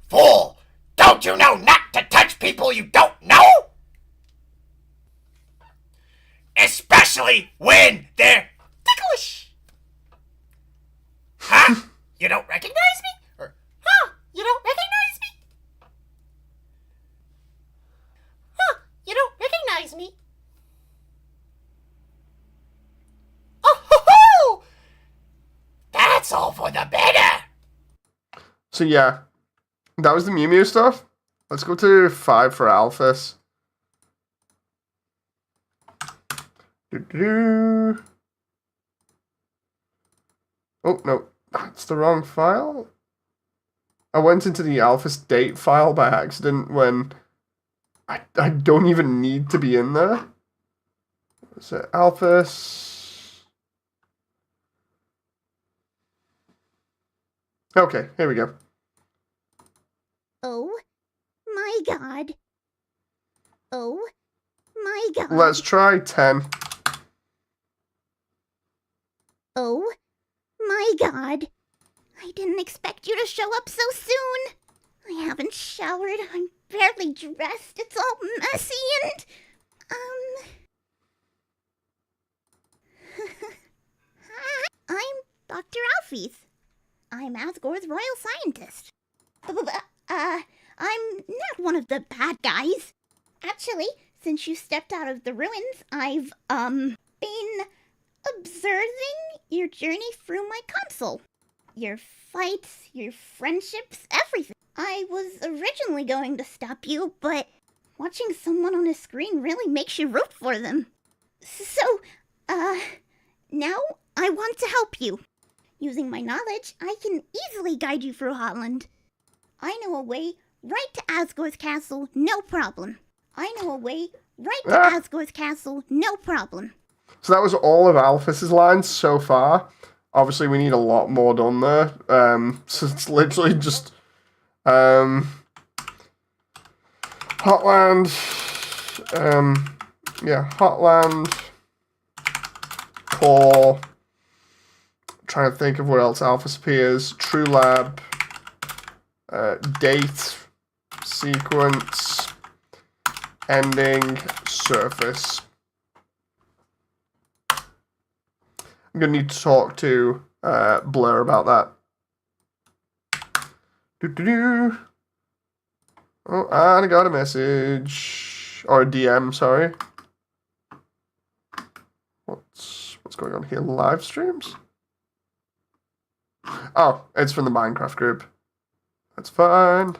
Fool! Don't you know not to touch people you don't know? Especially when they're ticklish. Huh? You don't recognize me? Or, huh? You don't recognize me? Huh? You don't recognize me? Oh, ho, ho! That's all for the better. So yeah, that was the Mew Mew stuff. Let's go to 5 for Alphys. Doo-doo. Oh, no. That's the wrong file. I went into the Alphys date file by accident when I don't even need to be in there. Is it Alphys? Okay, here we go. Oh my god. Oh my god. Let's try 10. Oh my god. I didn't expect you to show up so soon. I haven't showered. I'm barely dressed. It's all messy and, Hi, I'm Dr. Alfeith. I'm Asgore's royal scientist. I'm not one of the bad guys. Actually, since you stepped out of the ruins, I've, been observing your journey through my console. Your fights, your friendships, everything. I was originally going to stop you, but watching someone on a screen really makes you root for them. So, now I want to help you. Using my knowledge, I can easily guide you through Holland. I know a way right to Asgore's castle, no problem. I know a way right to Asgore's castle, no problem. So that was all of Alphys's lines so far. Obviously, we need a lot more done there. So it's literally just Hotland. Yeah, Hotland. Core. Trying to think of what else Alphys appears. True Lab. Date. Sequence. Ending. Surface. I'm going to need to talk to Blur about that. Doo-doo-doo. Oh, and I got a message. Or a DM, sorry. What's going on here? Live streams? Oh, it's from the Minecraft group. That's fine.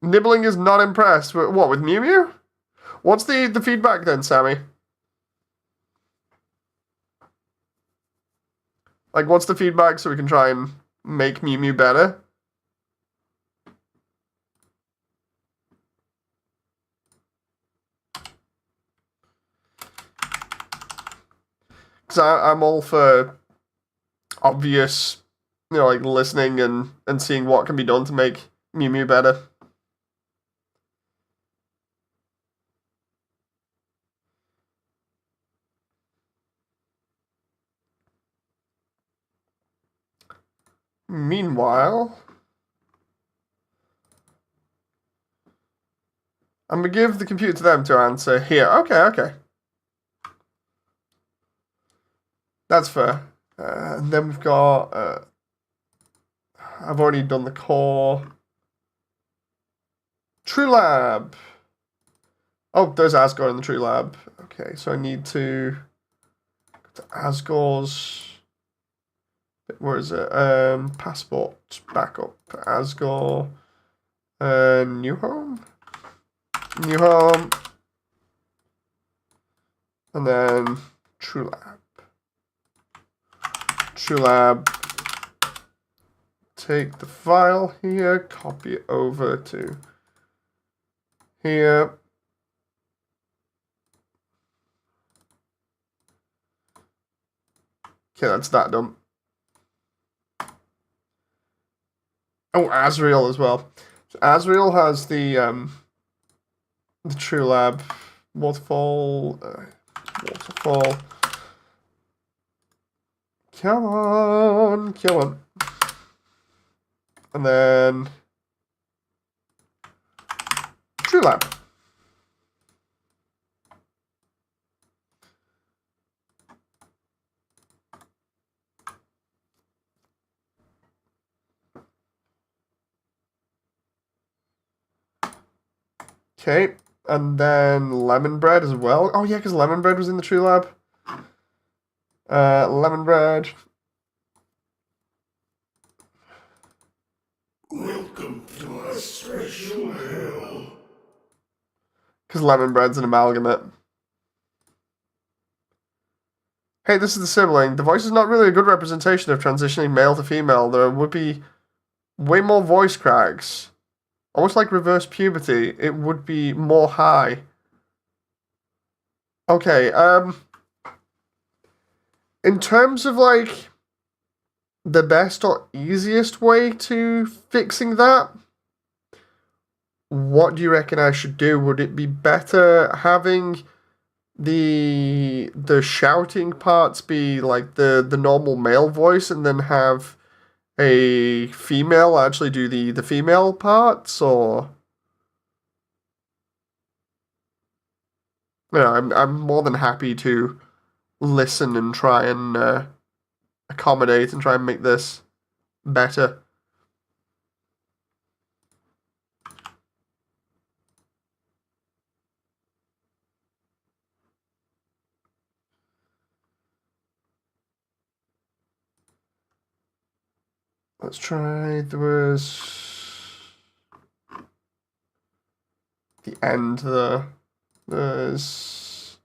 Nibbling is not impressed. What, with Mew Mew? What's the feedback then, Sammy? Like, what's the feedback so we can try and make Mew Mew better? Because I'm all for obvious, like listening and seeing what can be done to make Mew Mew better. Meanwhile, I'm going to give the computer to them to answer here. Okay. That's fair. And then we've got... I've already done the core. True Lab. Oh, there's Asgore in the True Lab. Okay, so I need to go to Asgore's... Where is it? Passport. Backup. Asgore. New home. New home. And then True Lab. True Lab. Take the file here. Copy it over to here. Okay, that's that done. Oh, Azrael as well. So Azrael has the True Lab waterfall. Waterfall. Come on, kill him. And then True Lab. Okay, and then Lemon Bread as well. Oh yeah, because Lemon Bread was in the True Lab. Lemon Bread. Welcome to my special hell. Because Lemon Bread's an amalgamate. Hey, this is the sibling. The voice is not really a good representation of transitioning male to female. There would be way more voice cracks. Almost like reverse puberty. It would be more high. Okay, in terms of, like, the best or easiest way to fixing that, what do you reckon I should do? Would it be better having the shouting parts be like the normal male voice and then have a female actually do the female parts, or you know, I'm more than happy to listen and try and accommodate and try and make this better. Let's try. There was the end there. There's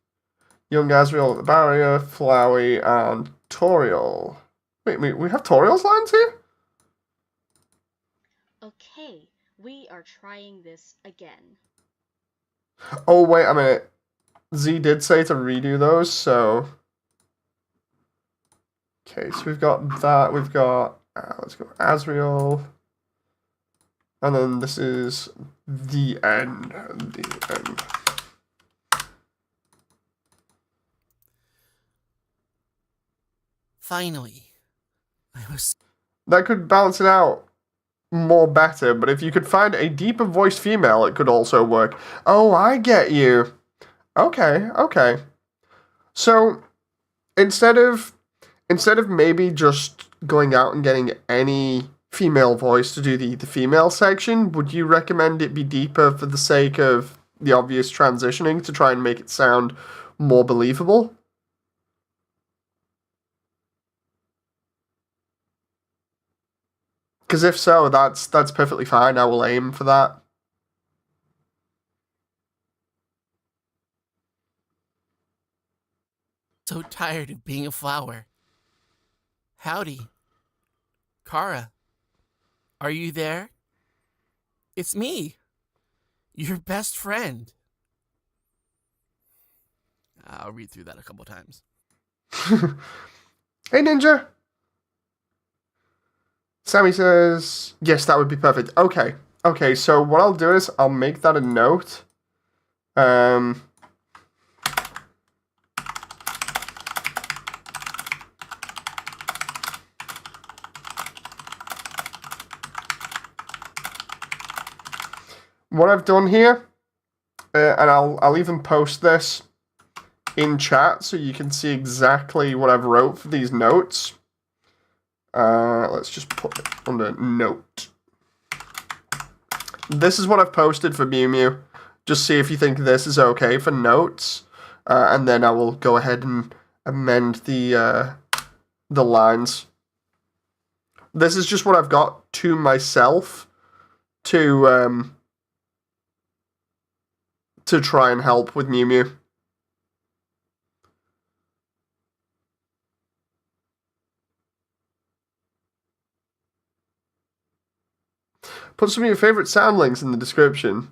Young Asriel at the barrier, Flowey, and Toriel. Wait, we have Toriel's lines here? Okay, we are trying this again. Oh, wait a minute. Z did say to redo those, so... Okay, so we've got that, we've got... let's go Asriel. And then this is the end. The end. Finally. That could balance it out more better, but if you could find a deeper voiced female, it could also work. Oh, I get you. Okay, okay. So, instead of maybe just going out and getting any female voice to do the female section, would you recommend it be deeper for the sake of the obvious transitioning to try and make it sound more believable? Because if so, that's perfectly fine. I will aim for that. So tired of being a flower. Howdy. Kara. Are you there? It's me. Your best friend. I'll read through that a couple times. Hey, Ninja. Sammy says, yes, that would be perfect. Okay. Okay, so what I'll do is I'll make that a note. What I've done here, and I'll even post this in chat so you can see exactly what I've wrote for these notes. Let's just put it under note. This is what I've posted for Mew Mew. Just see if you think this is okay for notes, and then I will go ahead and amend the lines. This is just what I've got to myself to try and help with Mew Mew. Put some of your favorite sound links in the description.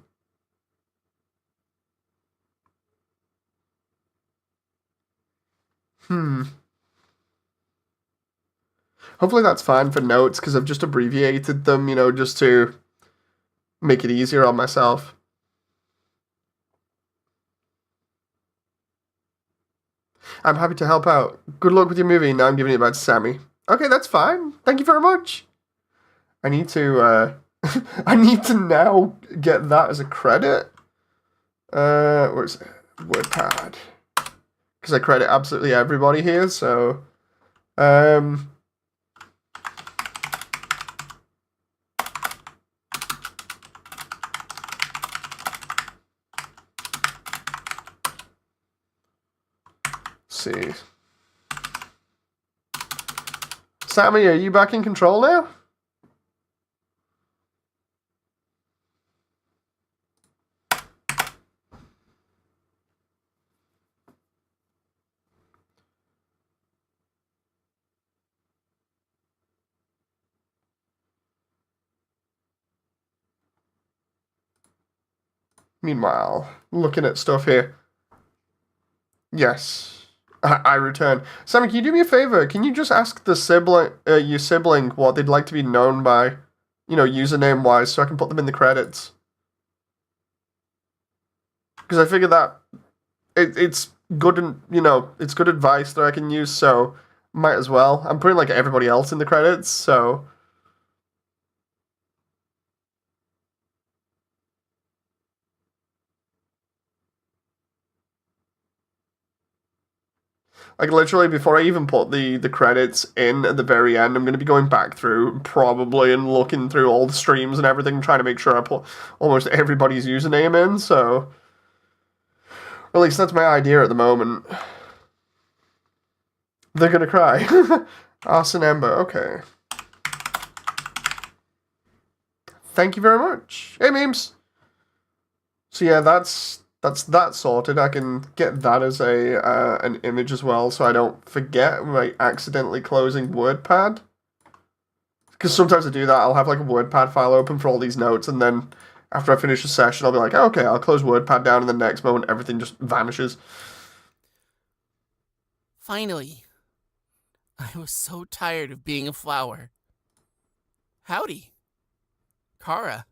Hopefully that's fine for notes, because I've just abbreviated them, you know, just to make it easier on myself. I'm happy to help out. Good luck with your movie. Now I'm giving it back to Sammy. Okay, that's fine. Thank you very much. I need to, I need to now get that as a credit. Where's it? WordPad. Because I credit absolutely everybody here, so... see. Sammy, are you back in control now? Meanwhile, looking at stuff here. Yes, I return. Sammy, can you do me a favor? Can you just ask the sibling, your sibling, what they'd like to be known by, you know, username-wise, so I can put them in the credits? Because I figure that it's good, and you know, it's good advice that I can use. So might as well. I'm putting like everybody else in the credits, so. Like, literally, before I even put the credits in at the very end, I'm going to be going back through, probably, and looking through all the streams and everything, trying to make sure I put almost everybody's username in, so... Or at least that's my idea at the moment. They're going to cry. Arson Ember, okay. Thank you very much. Hey, memes! So yeah, that's that sorted. I can get that as an image as well, so I don't forget by accidentally closing WordPad. Because sometimes I do that. I'll have like a WordPad file open for all these notes, and then after I finish a session, I'll be like, okay, I'll close WordPad down, and the next moment everything just vanishes. Finally, I was so tired of being a flower. Howdy, Kara.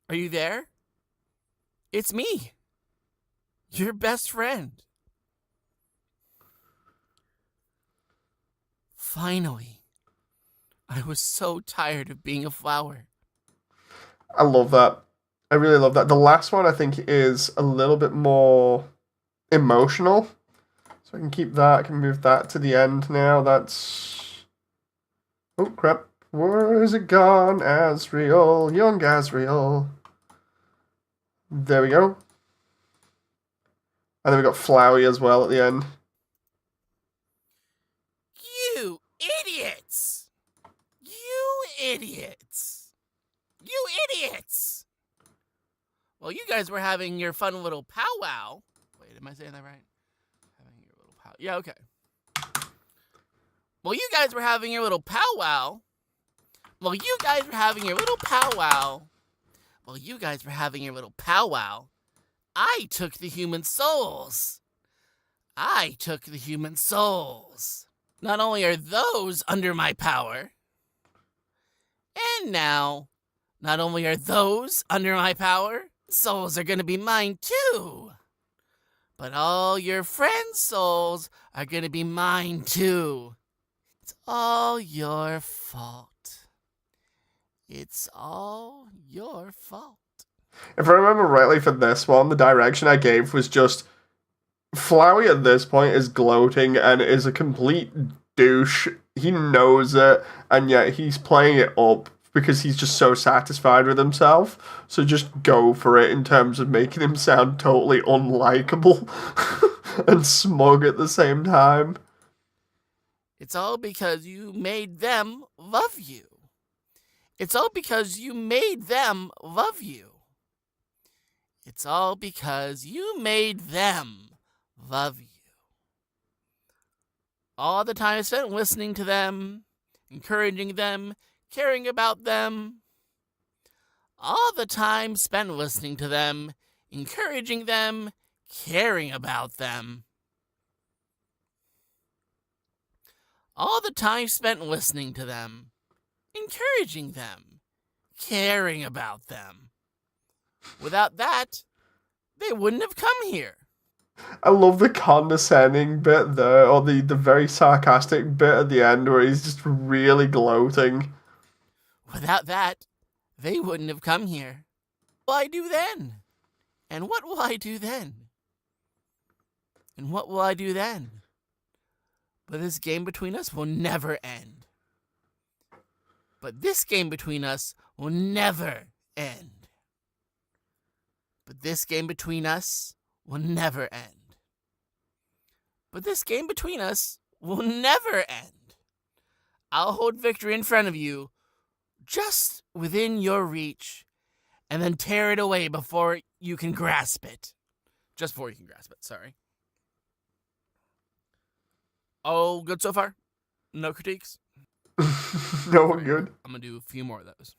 Are you there? It's me. Your best friend. Finally. I was so tired of being a flower. I love that. I really love that. The last one, I think, is a little bit more emotional. So I can keep that. I can move that to the end now. That's... Oh, crap. Where is it gone? Asriel. Young Asriel. There we go. And then we got Flowey as well at the end. You idiots! You idiots! You idiots! Well, you guys were having your fun little powwow. Wait, am I saying that right? Having your little powwow. Yeah, okay. Well, you guys were having your little powwow. Well, you guys were having your little powwow. Well, you guys were having your little powwow. I took the human souls. I took the human souls. Not only are those under my power, and now, not only are those under my power, souls are going to be mine too. But all your friends' souls are going to be mine too. It's all your fault. It's all your fault. If I remember rightly for this one, the direction I gave was just... Flowey at this point is gloating and is a complete douche. He knows it, and yet he's playing it up because he's just so satisfied with himself. So just go for it in terms of making him sound totally unlikable and smug at the same time. It's all because you made them love you. It's all because you made them love you. It's all because you made them love you. All the time spent listening to them, encouraging them, caring about them. All the time spent listening to them, encouraging them, caring about them. All the time spent listening to them, encouraging them, caring about them. Without that, they wouldn't have come here. I love the condescending bit there, or the very sarcastic bit at the end where he's just really gloating. Without that, they wouldn't have come here. What will I do then? And what will I do then? And what will I do then? But this game between us will never end. But this game between us will never end. But this game between us will never end. But this game between us will never end. I'll hold victory in front of you, just within your reach, and then tear it away before you can grasp it. Just before you can grasp it, sorry. All good so far? No critiques? No, good. I'm gonna do a few more of those.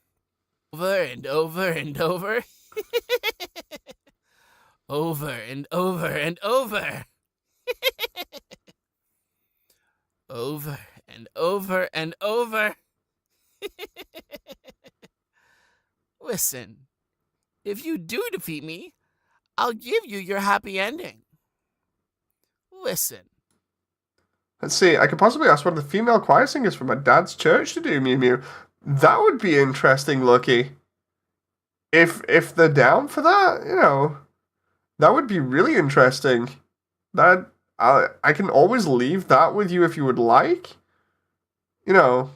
Over and over and over. Over and over and over. Over and over and over. Listen, if you do defeat me, I'll give you your happy ending. Listen. Let's see, I could possibly ask one of the female choir singers from my dad's church to do Mew Mew. That would be interesting, Lucky. If they're down for that, you know, that would be really interesting. That I can always leave that with you if you would like. You know,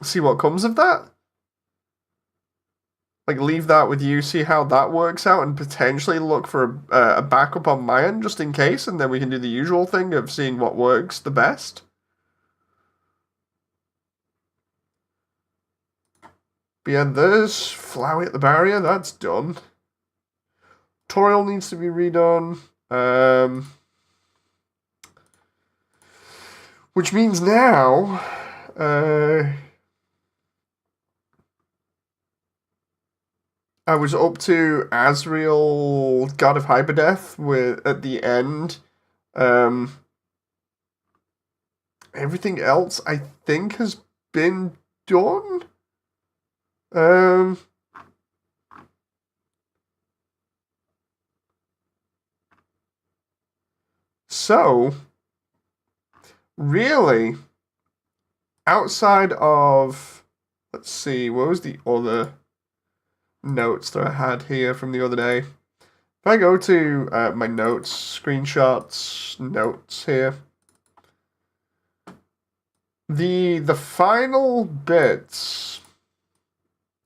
see what comes of that. Like, leave that with you, see how that works out, and potentially look for a backup on my end, just in case, and then we can do the usual thing of seeing what works the best. But yeah, there's Flowey at the barrier, that's done. Tutorial needs to be redone. Which means now... I was up to Azrael, God of Hyperdeath, at the end. Everything else, I think, has been done. So, really, outside of, let's see, what was the other notes that I had here from the other day? If I go to my notes, screenshots, notes here, the final bits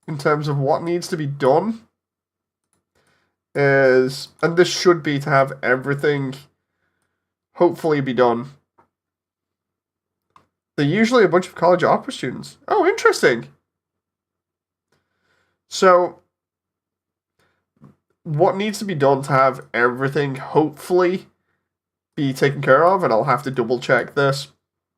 in terms of what needs to be done is, and this should be to have everything hopefully be done. They're usually a bunch of college opera students. Oh, interesting. So, what needs to be done to have everything hopefully be taken care of, and I'll have to double check this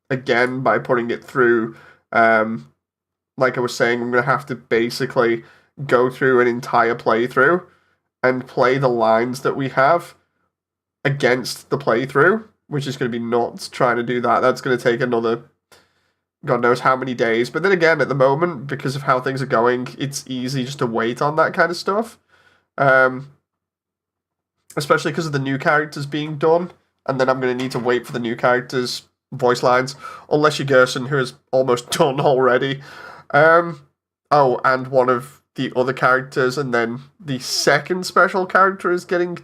again by putting it through, like I was saying, I'm going to have to basically go through an entire playthrough and play the lines that we have against the playthrough, which is going to be nuts trying to do that. That's going to take another God knows how many days. But then again, at the moment, because of how things are going, it's easy just to wait on that kind of stuff. Especially because of the new characters being done. And then I'm going to need to wait for the new characters' voice lines. Unless you're Gerson, who is almost done already. Oh, and one of the other characters, and then the second special character is getting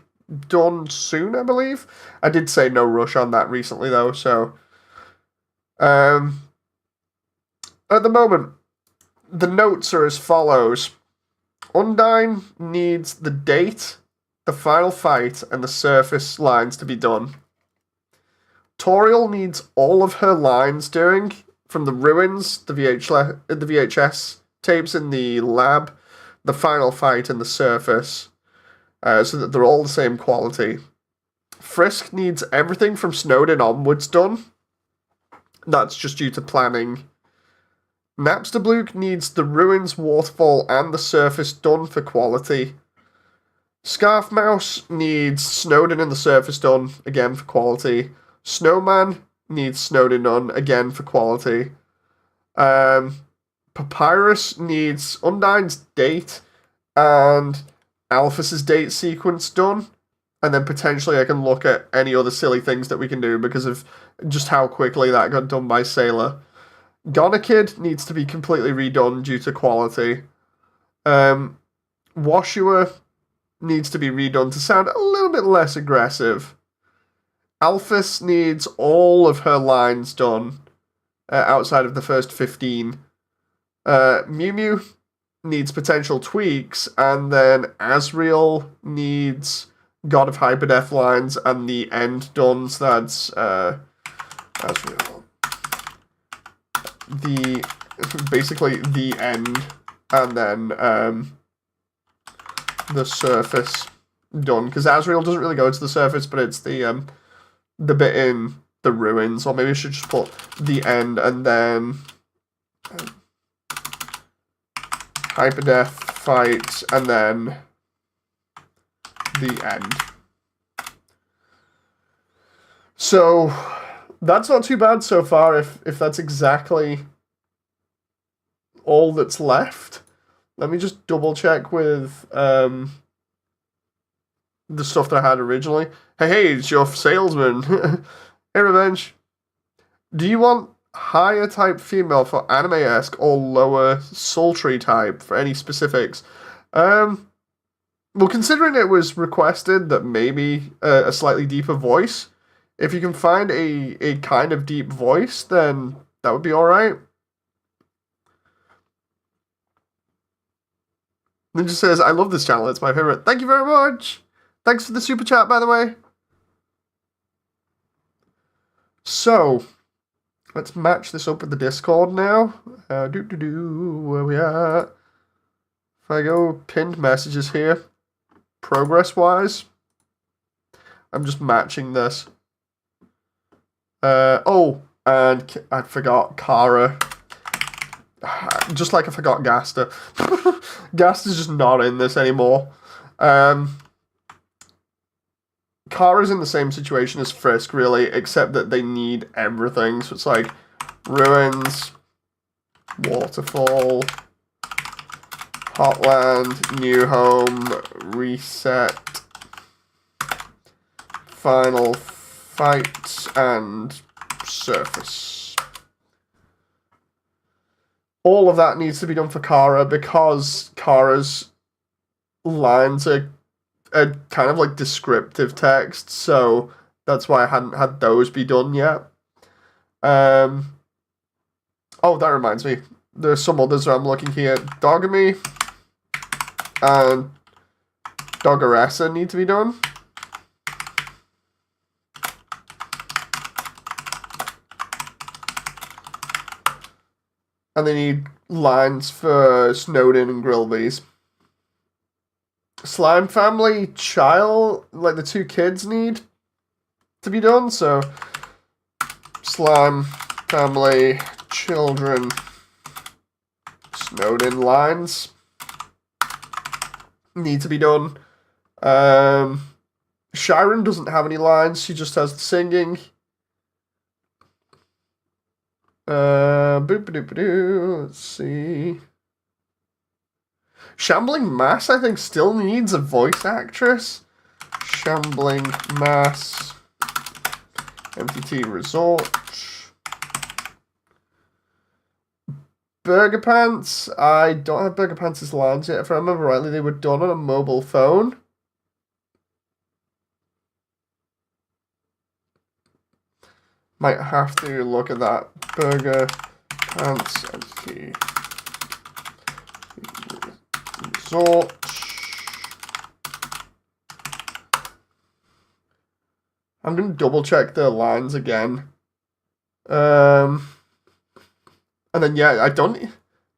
done soon, I believe. I did say no rush on that recently, though, so... at the moment, the notes are as follows. Undyne needs the date, the final fight, and the surface lines to be done. Toriel needs all of her lines doing, from the ruins, the VHS tapes in the lab, the final fight, and the surface, so that they're all the same quality. Frisk needs everything from Snowdin onwards done. That's just due to planning. Napstablook needs the ruins, waterfall, and the surface done for quality. Scarfmouse needs Snowdin and the surface done, again for quality. Snowman needs Snowdin done, again for quality. Papyrus needs Undyne's date and Alphys's date sequence done. And then potentially I can look at any other silly things that we can do because of just how quickly that got done by Sailor. Gotta Kid needs to be completely redone due to quality. Washua needs to be redone to sound a little bit less aggressive. Alphys needs all of her lines done outside of the first 15. Mew Mew needs potential tweaks, and then Asriel needs God of Hyperdeath lines and the end done, so that's Asriel. Basically the end, and then the surface done, because Asriel doesn't really go to the surface, but it's the bit in the ruins, or maybe I should just put the end and then Hyperdeath fight and then the end. So that's not too bad so far if that's exactly all that's left. Let me just double check with the stuff that I had originally. Hey, it's your salesman. Hey, Revenge. Do you want higher type female for anime-esque or lower sultry type for any specifics? Well, considering it was requested that maybe a slightly deeper voice, if you can find a kind of deep voice, then that would be alright. Ninja says, I love this channel, it's my favorite. Thank you very much! Thanks for the super chat, by the way. So, let's match this up with the Discord now. Where we at? If I go pinned messages here, progress-wise, I'm just matching this. Oh, and I forgot Kara. Just like I forgot Gaster. Gaster's just not in this anymore. Kara's in the same situation as Frisk, really, except that they need everything. So it's like Ruins, Waterfall, Hotland, New Home, Reset, Final Fight, and Surface. All of that needs to be done for Kara because Kara's lines are kind of like descriptive text, so that's why I hadn't had those be done yet. Oh, that reminds me. There's some others that I'm looking here. Dogamy and Doggeressa need to be done. And they need lines for Snowden and Grillby's. Slime Family Child, like the two kids need to be done, so Slime Family Children Snowden lines need to be done. Sharon doesn't have any lines, she just has the singing. Let's see. Shambling Mass, I think, still needs a voice actress. Shambling Mass. MTT Resort. Burger Pants. I don't have Burger Pants' lines yet. If I remember rightly, they were done on a mobile phone. Might have to look at that. Burger Pants MTT Resort. I'm going to double check the lines again. And then, yeah, I don't... Did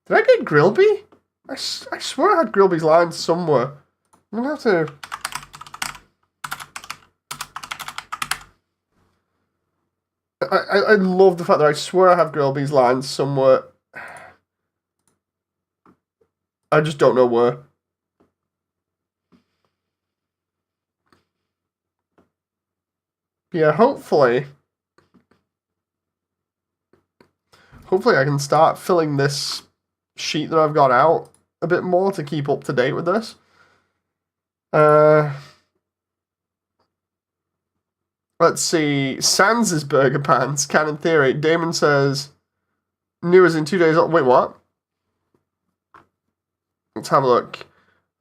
I get Grillby? I swear I had Grillby's lines somewhere. I'm going to have to... I love the fact that I swear I have Grillby's lines somewhere. I just don't know where. Yeah, hopefully I can start filling this sheet that I've got out a bit more to keep up to date with this. Let's see. Sans is Burger Pants. Canon Theory. Damon says, New as in 2 days old. Wait, what? Let's have a look.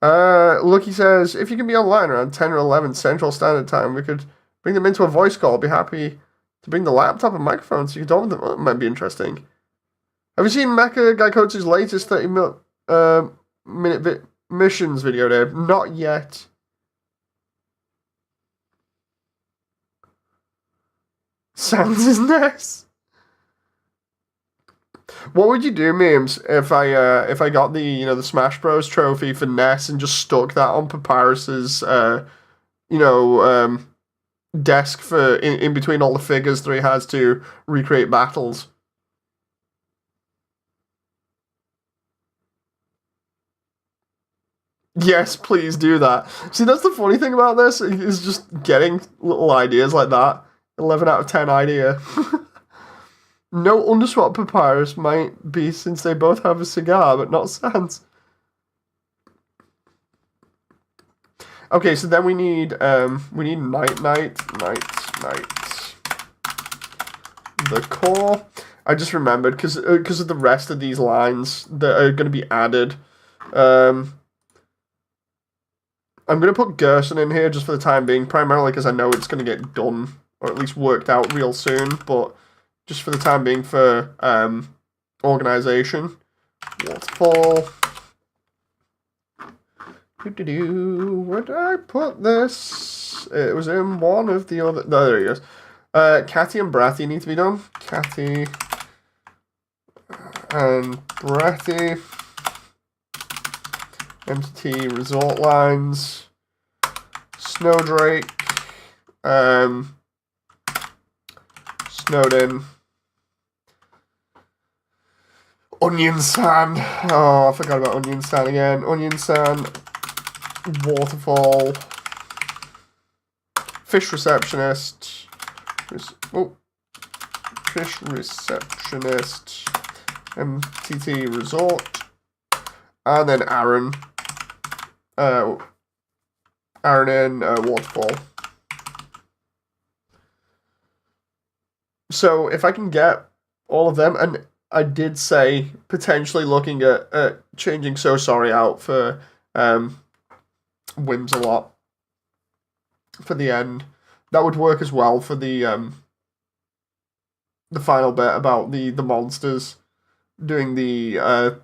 Lucky says, if you can be online around 10 or 11 Central Standard Time, we could bring them into a voice call. Be happy to bring the laptop and microphone so you can talk with them. That might be interesting. Have you seen Mecha Guy Coach's latest 30-minute missions video, Dave? Not yet. Sounds is nice. What would you do, memes, if I got the the Smash Bros trophy for Ness and just stuck that on Papyrus's desk for in between all the figures that he has to recreate battles? Yes, please do that. See, that's the funny thing about this, is just getting little ideas like that. 11 out of 10 idea. No Underswap Papyrus might be, since they both have a cigar, but not Sans. Okay, so then we need night. The core. I just remembered, because of the rest of these lines that are going to be added. I'm going to put Gerson in here just for the time being, primarily because I know it's going to get done, or at least worked out real soon, but just for the time being for organization. Waterfall. Where did I put this? It was in one of the other... No, there he goes. Catty and Bratty need to be done. Catty and Bratty. Entity resort lines. Snowdrake. Snowden. Onion Sand. Oh, I forgot about Onion Sand again. Onion Sand. Waterfall. Fish Receptionist. Fish Receptionist. MTT Resort. And then Aaron. Aaron in Waterfall. So if I can get all of them, and I did say potentially looking at changing So Sorry out for Whims a lot for the end. That would work as well for the final bit about the monsters, doing the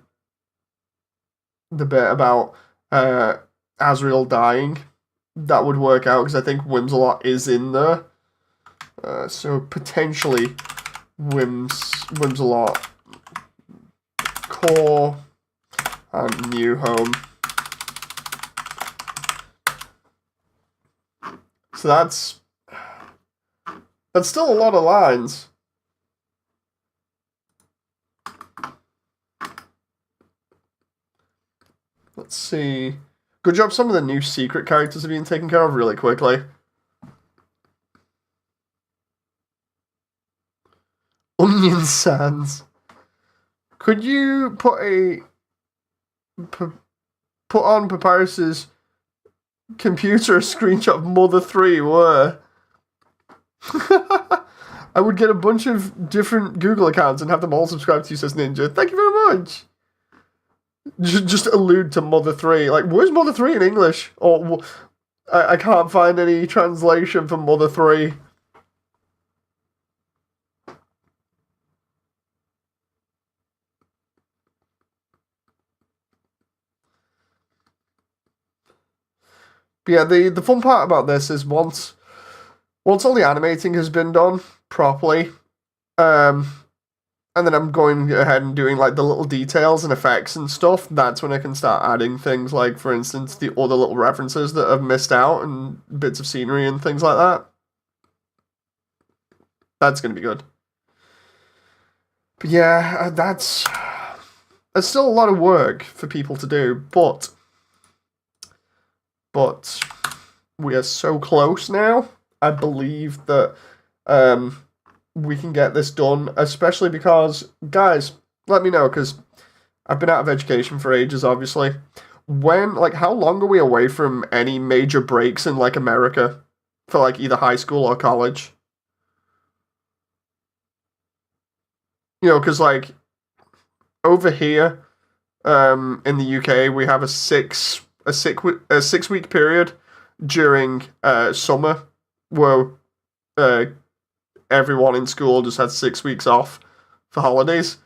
bit about Azrael dying. That would work out because I think Whims a lot is in there. So potentially Whims a lot, Core, and New Home. So that's still a lot of lines. Let's see. Good job, some of the new secret characters are being taken care of really quickly. Onion Sands. Could you put on Papyrus's computer a screenshot of Mother 3 where I would get a bunch of different Google accounts and have them all subscribed to you, says Ninja. Thank you very much. Just allude to Mother 3. Like, where's Mother 3 in English? Or I can't find any translation for Mother 3. But yeah, the fun part about this is once all the animating has been done properly, and then I'm going ahead and doing like the little details and effects and stuff, that's when I can start adding things like, for instance, the other little references that I've missed out and bits of scenery and things like that. That's going to be good. But yeah, that's still a lot of work for people to do, but we are so close now. I believe that we can get this done, especially because, guys, let me know, because I've been out of education for ages, obviously. How long are we away from any major breaks in, like, America for, like, either high school or college? You know, because, like, over here, in the UK, we have a 6 week period during summer where everyone in school just had 6 weeks off for holidays.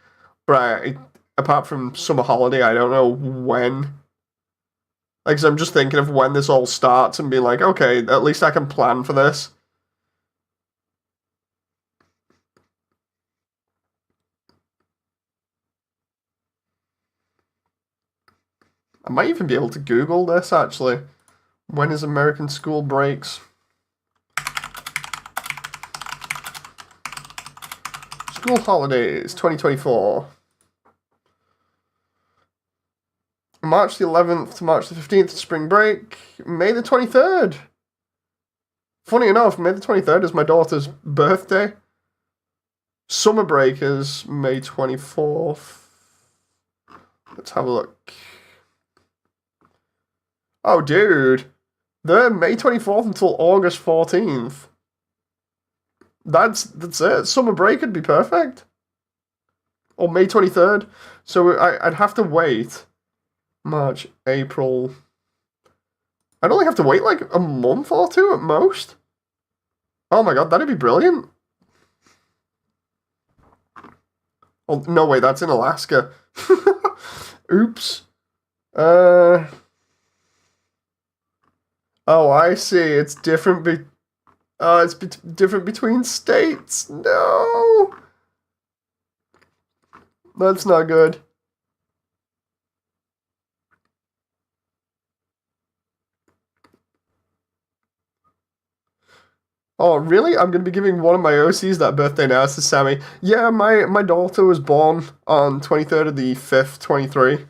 But apart from summer holiday, I don't know when. Like, so I'm just thinking of when this all starts and being like, okay, at least I can plan for this. I might even be able to Google this, actually. When is American school breaks? School holidays, 2024. March the 11th to March the 15th, spring break. May the 23rd. Funny enough, May the 23rd is my daughter's birthday. Summer break is May 24th. Let's have a look. Oh, dude. They're May 24th until August 14th. That's it. Summer break would be perfect. Or May 23rd. So I'd have to wait. March, April. I'd only have to wait like a month or two at most. Oh my god, that'd be brilliant. Oh, no, wait, that's in Alaska. Oops. Oh, I see. It's different. It's different between states. No, that's not good. Oh, really? I'm going to be giving one of my OCs that birthday now. It's to Sammy. Yeah, my daughter was born on 23rd of the 5th, 23.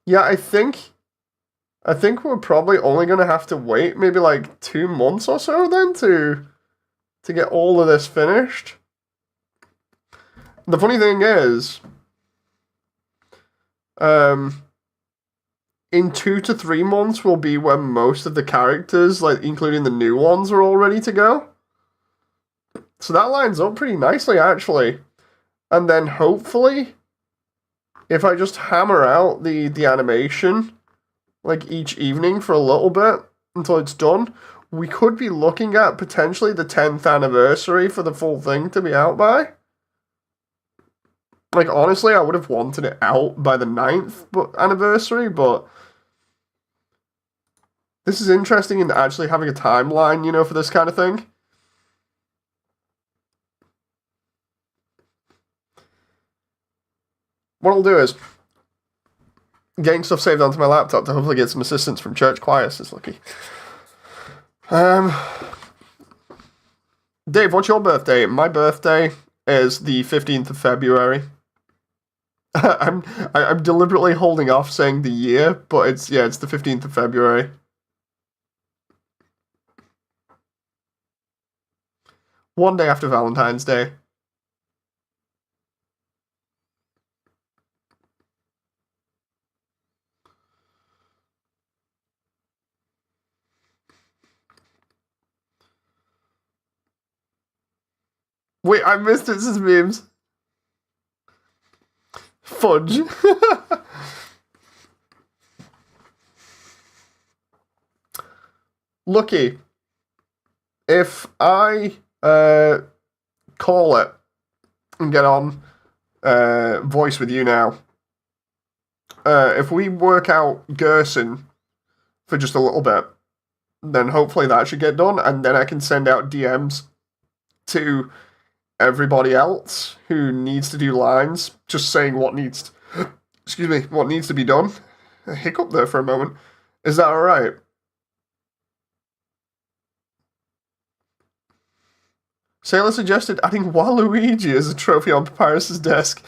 Yeah, I think we're probably only going to have to wait maybe like 2 months or so then to get all of this finished. The funny thing is, in 2 to 3 months will be when most of the characters, like including the new ones, are all ready to go. So that lines up pretty nicely, actually. And then hopefully, if I just hammer out the animation, like each evening for a little bit until it's done, we could be looking at potentially the 10th anniversary for the full thing to be out by. Like, honestly, I would have wanted it out by the 9th anniversary, but this is interesting in actually having a timeline, you know, for this kind of thing. What I'll do is getting stuff saved onto my laptop to hopefully get some assistance from church choirs is lucky. Dave, what's your birthday? My birthday is the 15th of February. I'm deliberately holding off saying the year, but it's the 15th of February. One day after Valentine's Day. Wait, I missed it. This is memes. Fudge. Lucky. If I call it and get on voice with you now, if we work out Gerson for just a little bit, then hopefully that should get done, and then I can send out DMs to everybody else who needs to do lines, just saying what needs to be done. A hiccup there for a moment. Is that alright? Sailor suggested adding Waluigi as a trophy on Papyrus's desk.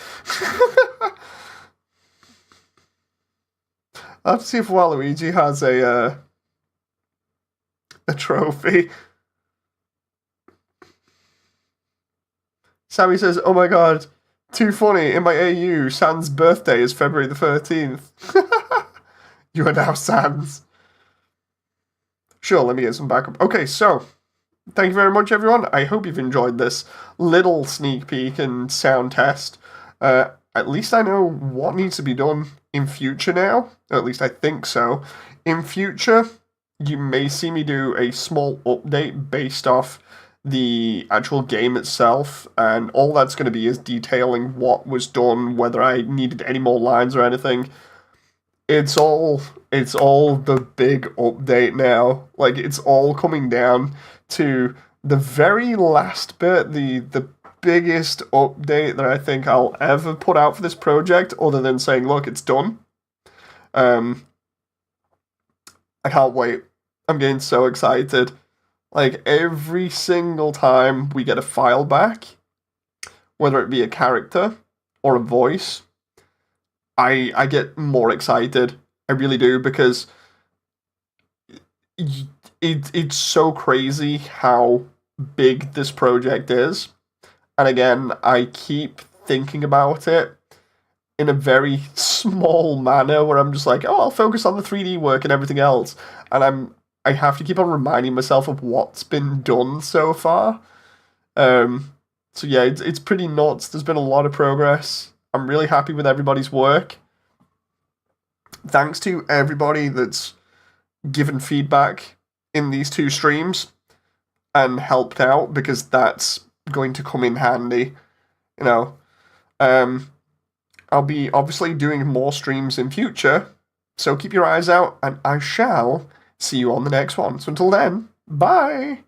I'll have to see if Waluigi has a trophy. Sammy says, oh my god, too funny, in my AU, Sans' birthday is February the 13th. You are now Sans. Sure, let me get some backup. Okay, so, thank you very much, everyone. I hope you've enjoyed this little sneak peek and sound test. At least I know what needs to be done in future now. Or at least I think so. In future, you may see me do a small update based off the actual game itself, and all that's going to be is detailing what was done, whether I needed any more lines or anything. It's all the big update now. Like, it's all coming down to the very last bit, the biggest update that I think I'll ever put out for this project, other than saying, look, it's done. I can't wait. I'm getting so excited. Like, every single time we get a file back, whether it be a character or a voice, I get more excited. I really do, because it's so crazy how big this project is. And again, I keep thinking about it in a very small manner where I'm just like, oh, I'll focus on the 3D work and everything else. And I have to keep on reminding myself of what's been done so far. So yeah, it's pretty nuts. There's been a lot of progress. I'm really happy with everybody's work. Thanks to everybody that's given feedback in these 2 streams and helped out, because that's going to come in handy, you know. I'll be obviously doing more streams in future, so keep your eyes out, and I shall see you on the next one. So until then, bye!